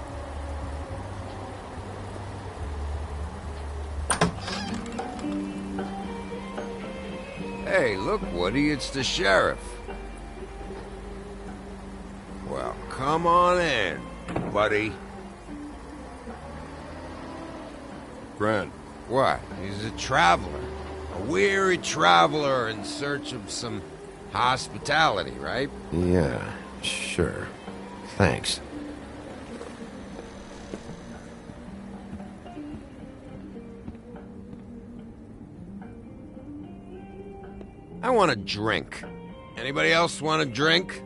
[SPEAKER 1] Hey, look, Woody, it's the sheriff. Well, come on in, buddy.
[SPEAKER 5] Grant.
[SPEAKER 1] What? He's a traveler. A weary traveler in search of some hospitality, right?
[SPEAKER 5] Yeah, sure. Thanks.
[SPEAKER 1] I want a drink. Anybody else want a drink?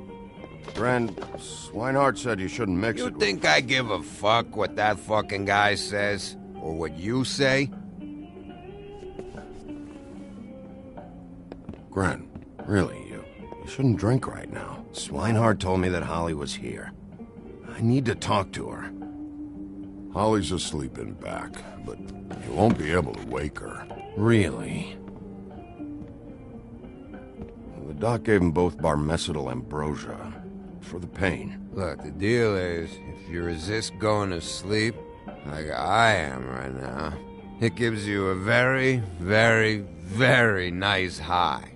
[SPEAKER 5] Friend, Swinehart said you shouldn't mix it
[SPEAKER 1] You
[SPEAKER 5] with...
[SPEAKER 1] think I give a fuck what that fucking guy says? Or what you say?
[SPEAKER 5] Grant, really, you shouldn't drink right now. Swinehart told me that Holly was here. I need to talk to her.
[SPEAKER 17] Holly's asleep in back, but you won't be able to wake her.
[SPEAKER 5] Really? The doc gave them both Barmecidal ambrosia for the pain.
[SPEAKER 1] Look, the deal is, if you resist going to sleep, like I am right now, it gives you a very, very, very nice high.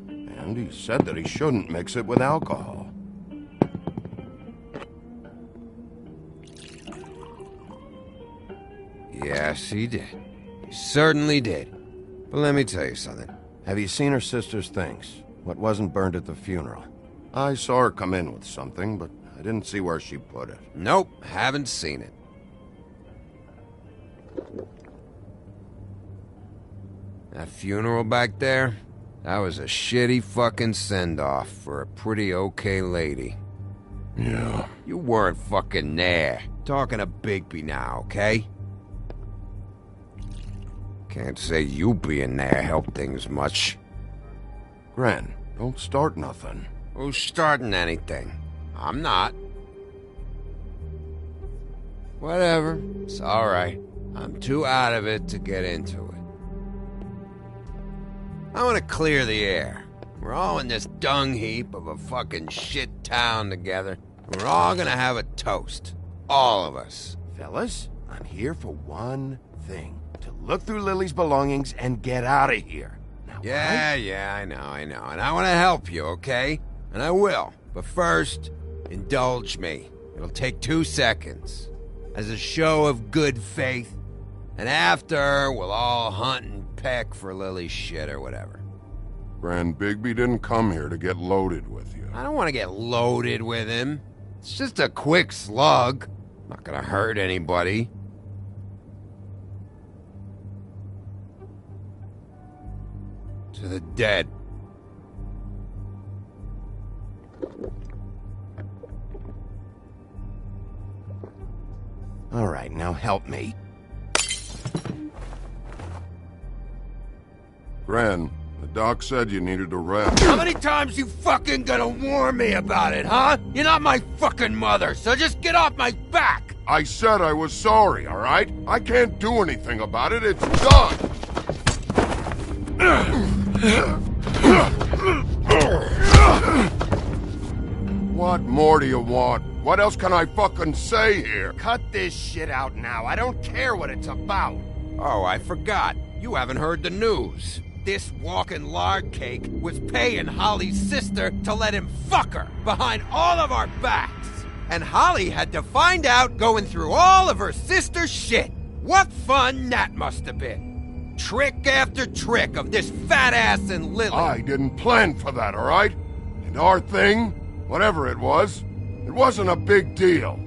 [SPEAKER 5] And he said that he shouldn't mix it with alcohol.
[SPEAKER 1] Yes, he did. He certainly did. But let me tell you something.
[SPEAKER 5] Have you seen her sister's things? What wasn't burned at the funeral? I saw her come in with something, but I didn't see where she put it.
[SPEAKER 1] Nope, haven't seen it. That funeral back there? That was a shitty fucking send-off for a pretty okay lady.
[SPEAKER 17] Yeah.
[SPEAKER 1] You weren't fucking there. Talking to Bigby now, okay? Can't say you being there helped things much.
[SPEAKER 5] Gren, don't start nothing.
[SPEAKER 1] Who's starting anything? I'm not. Whatever. It's alright. I'm too out of it to get into it. I want to clear the air. We're all in this dung heap of a fucking shit town together. We're all gonna have a toast. All of us.
[SPEAKER 5] Fellas, I'm here for one thing. To look through Lily's belongings and get out of here. Now,
[SPEAKER 1] Yeah, I know. And I want to help you, okay? And I will. But first, indulge me. It'll take 2 seconds. As a show of good faith. And after, we'll all hunt and peck for Lily's shit or whatever.
[SPEAKER 17] Grand Bigby didn't come here to get loaded with you.
[SPEAKER 1] I don't want to get loaded with him. It's just a quick slug. Not gonna hurt anybody. To the dead.
[SPEAKER 5] All right. help me.
[SPEAKER 21] Gren, the doc said you needed a rest.
[SPEAKER 1] How many times you fucking gonna warn me about it, huh? You're not my fucking mother, so just get off my back!
[SPEAKER 21] I said I was sorry, all right? I can't do anything about it. It's done! What more do you want? What else can I fucking say here?
[SPEAKER 1] Cut this shit out now. I don't care what it's about. Oh, I forgot. You haven't heard the news. This walking lard cake was paying Holly's sister to let him fuck her behind all of our backs. And Holly had to find out going through all of her sister's shit. What fun that must have been. Trick after trick of this fat ass and Lily.
[SPEAKER 21] I didn't plan for that, all right? And our thing, whatever it wasn't a big deal.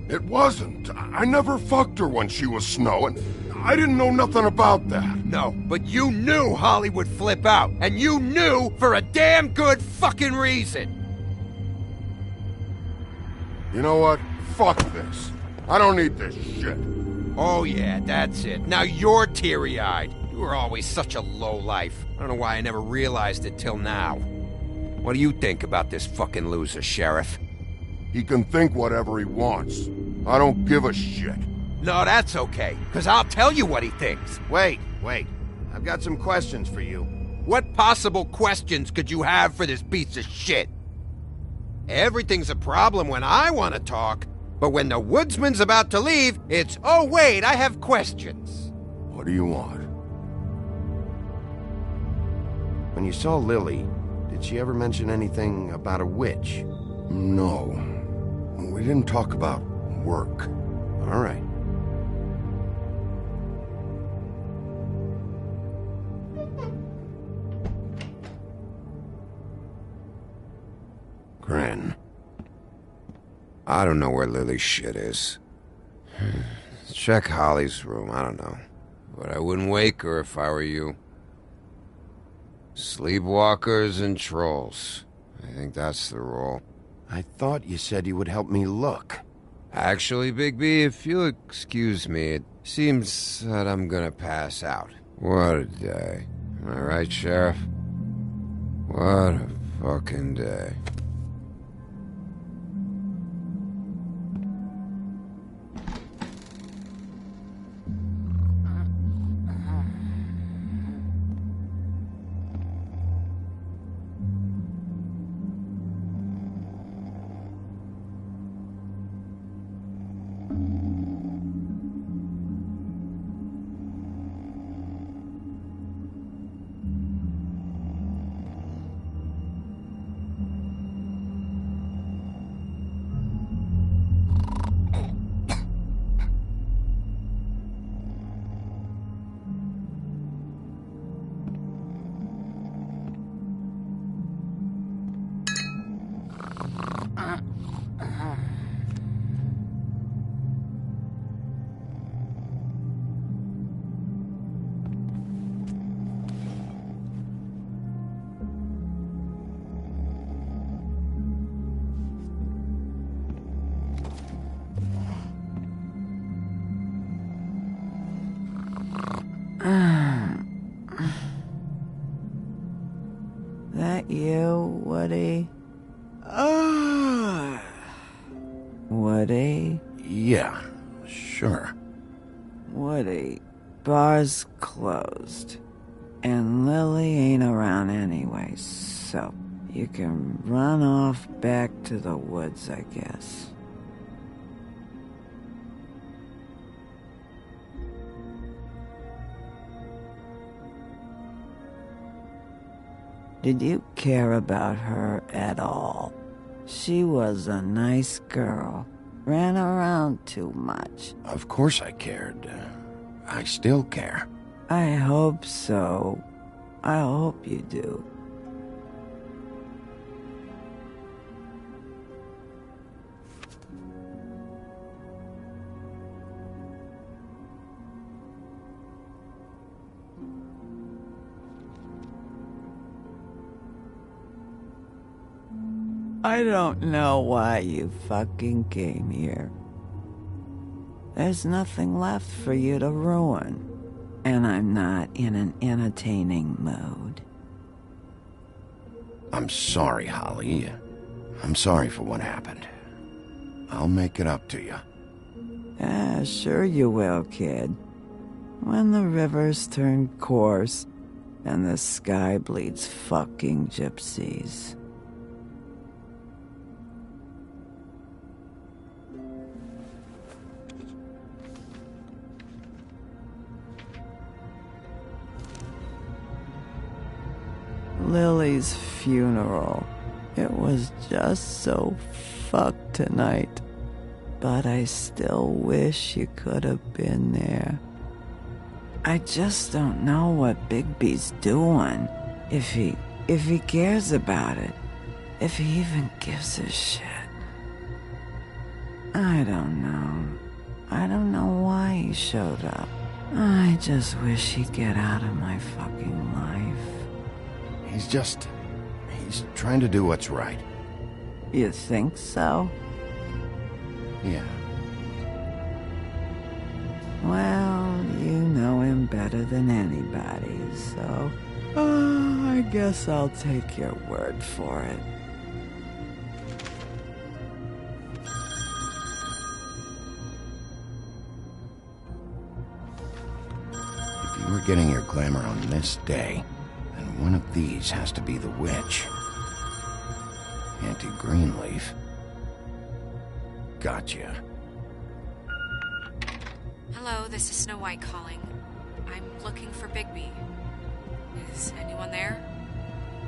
[SPEAKER 21] It wasn't. I never fucked her when she was snowing. I didn't know nothing about that.
[SPEAKER 1] No, but you knew Holly would flip out. And you knew for a damn good fucking reason.
[SPEAKER 21] You know what? Fuck this. I don't need this shit.
[SPEAKER 1] Oh yeah, that's it. Now you're teary-eyed. You were always such a lowlife. I don't know why I never realized it till now. What do you think about this fucking loser, Sheriff?
[SPEAKER 21] He can think whatever he wants. I don't give a shit.
[SPEAKER 1] No, that's okay, because I'll tell you what he thinks.
[SPEAKER 5] Wait. I've got some questions for you.
[SPEAKER 1] What possible questions could you have for this piece of shit? Everything's a problem when I want to talk, but when the woodsman's about to leave, it's, oh wait, I have questions.
[SPEAKER 21] What do you want?
[SPEAKER 5] When you saw Lily, did she ever mention anything about a witch?
[SPEAKER 21] No. We didn't talk about work.
[SPEAKER 5] All right.
[SPEAKER 1] Gren. I don't know where Lily's shit is. Check Holly's room, I don't know. But I wouldn't wake her if I were you. Sleepwalkers and trolls. I think that's the rule.
[SPEAKER 5] I thought you said you would help me look.
[SPEAKER 1] Actually, Bigby, if you'll excuse me, it seems that I'm gonna pass out. What a day. Am I right, Sheriff? What a fucking day.
[SPEAKER 2] That you, Woody? Woody?
[SPEAKER 5] Yeah, sure.
[SPEAKER 2] Woody, bar's closed. And Lily ain't around anyway, so you can run off back to the woods, I guess. Did you care about her at all? She was a nice girl. Ran around too much.
[SPEAKER 5] Of course I cared. I still care.
[SPEAKER 2] I hope so. I hope you do. I don't know why you fucking came here. There's nothing left for you to ruin. And I'm not in an entertaining mood.
[SPEAKER 5] I'm sorry, Holly. I'm sorry for what happened. I'll make it up to you.
[SPEAKER 2] Sure you will, kid. When the rivers turn coarse and the sky bleeds fucking gypsies. Lily's funeral. It was just so fucked tonight. But I still wish you could have been there. I just don't know what Bigby's doing. If he cares about it. If he even gives a shit. I don't know. I don't know why he showed up. I just wish he'd get out of my fucking life.
[SPEAKER 5] He's trying to do what's right.
[SPEAKER 2] You think so?
[SPEAKER 5] Yeah.
[SPEAKER 2] Well, you know him better than anybody, so... I guess I'll take your word for it.
[SPEAKER 5] If you were getting your glamour on this day, then one of these has to be the witch. Auntie Greenleaf. Gotcha.
[SPEAKER 4] Hello, this is Snow White calling. I'm looking for Bigby. Is anyone there?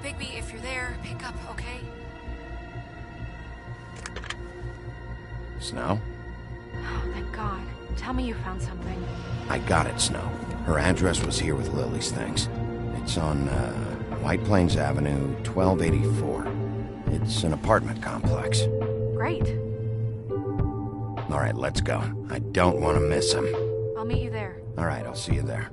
[SPEAKER 4] Bigby, if you're there, pick up, okay?
[SPEAKER 5] Snow?
[SPEAKER 4] Oh, thank God. Tell me you found something.
[SPEAKER 5] I got it, Snow. Her address was here with Lily's things. It's on, White Plains Avenue, 1284. It's an apartment complex.
[SPEAKER 4] Great.
[SPEAKER 5] All right, let's go. I don't want to miss him.
[SPEAKER 4] I'll meet you there.
[SPEAKER 5] All right, I'll see you there.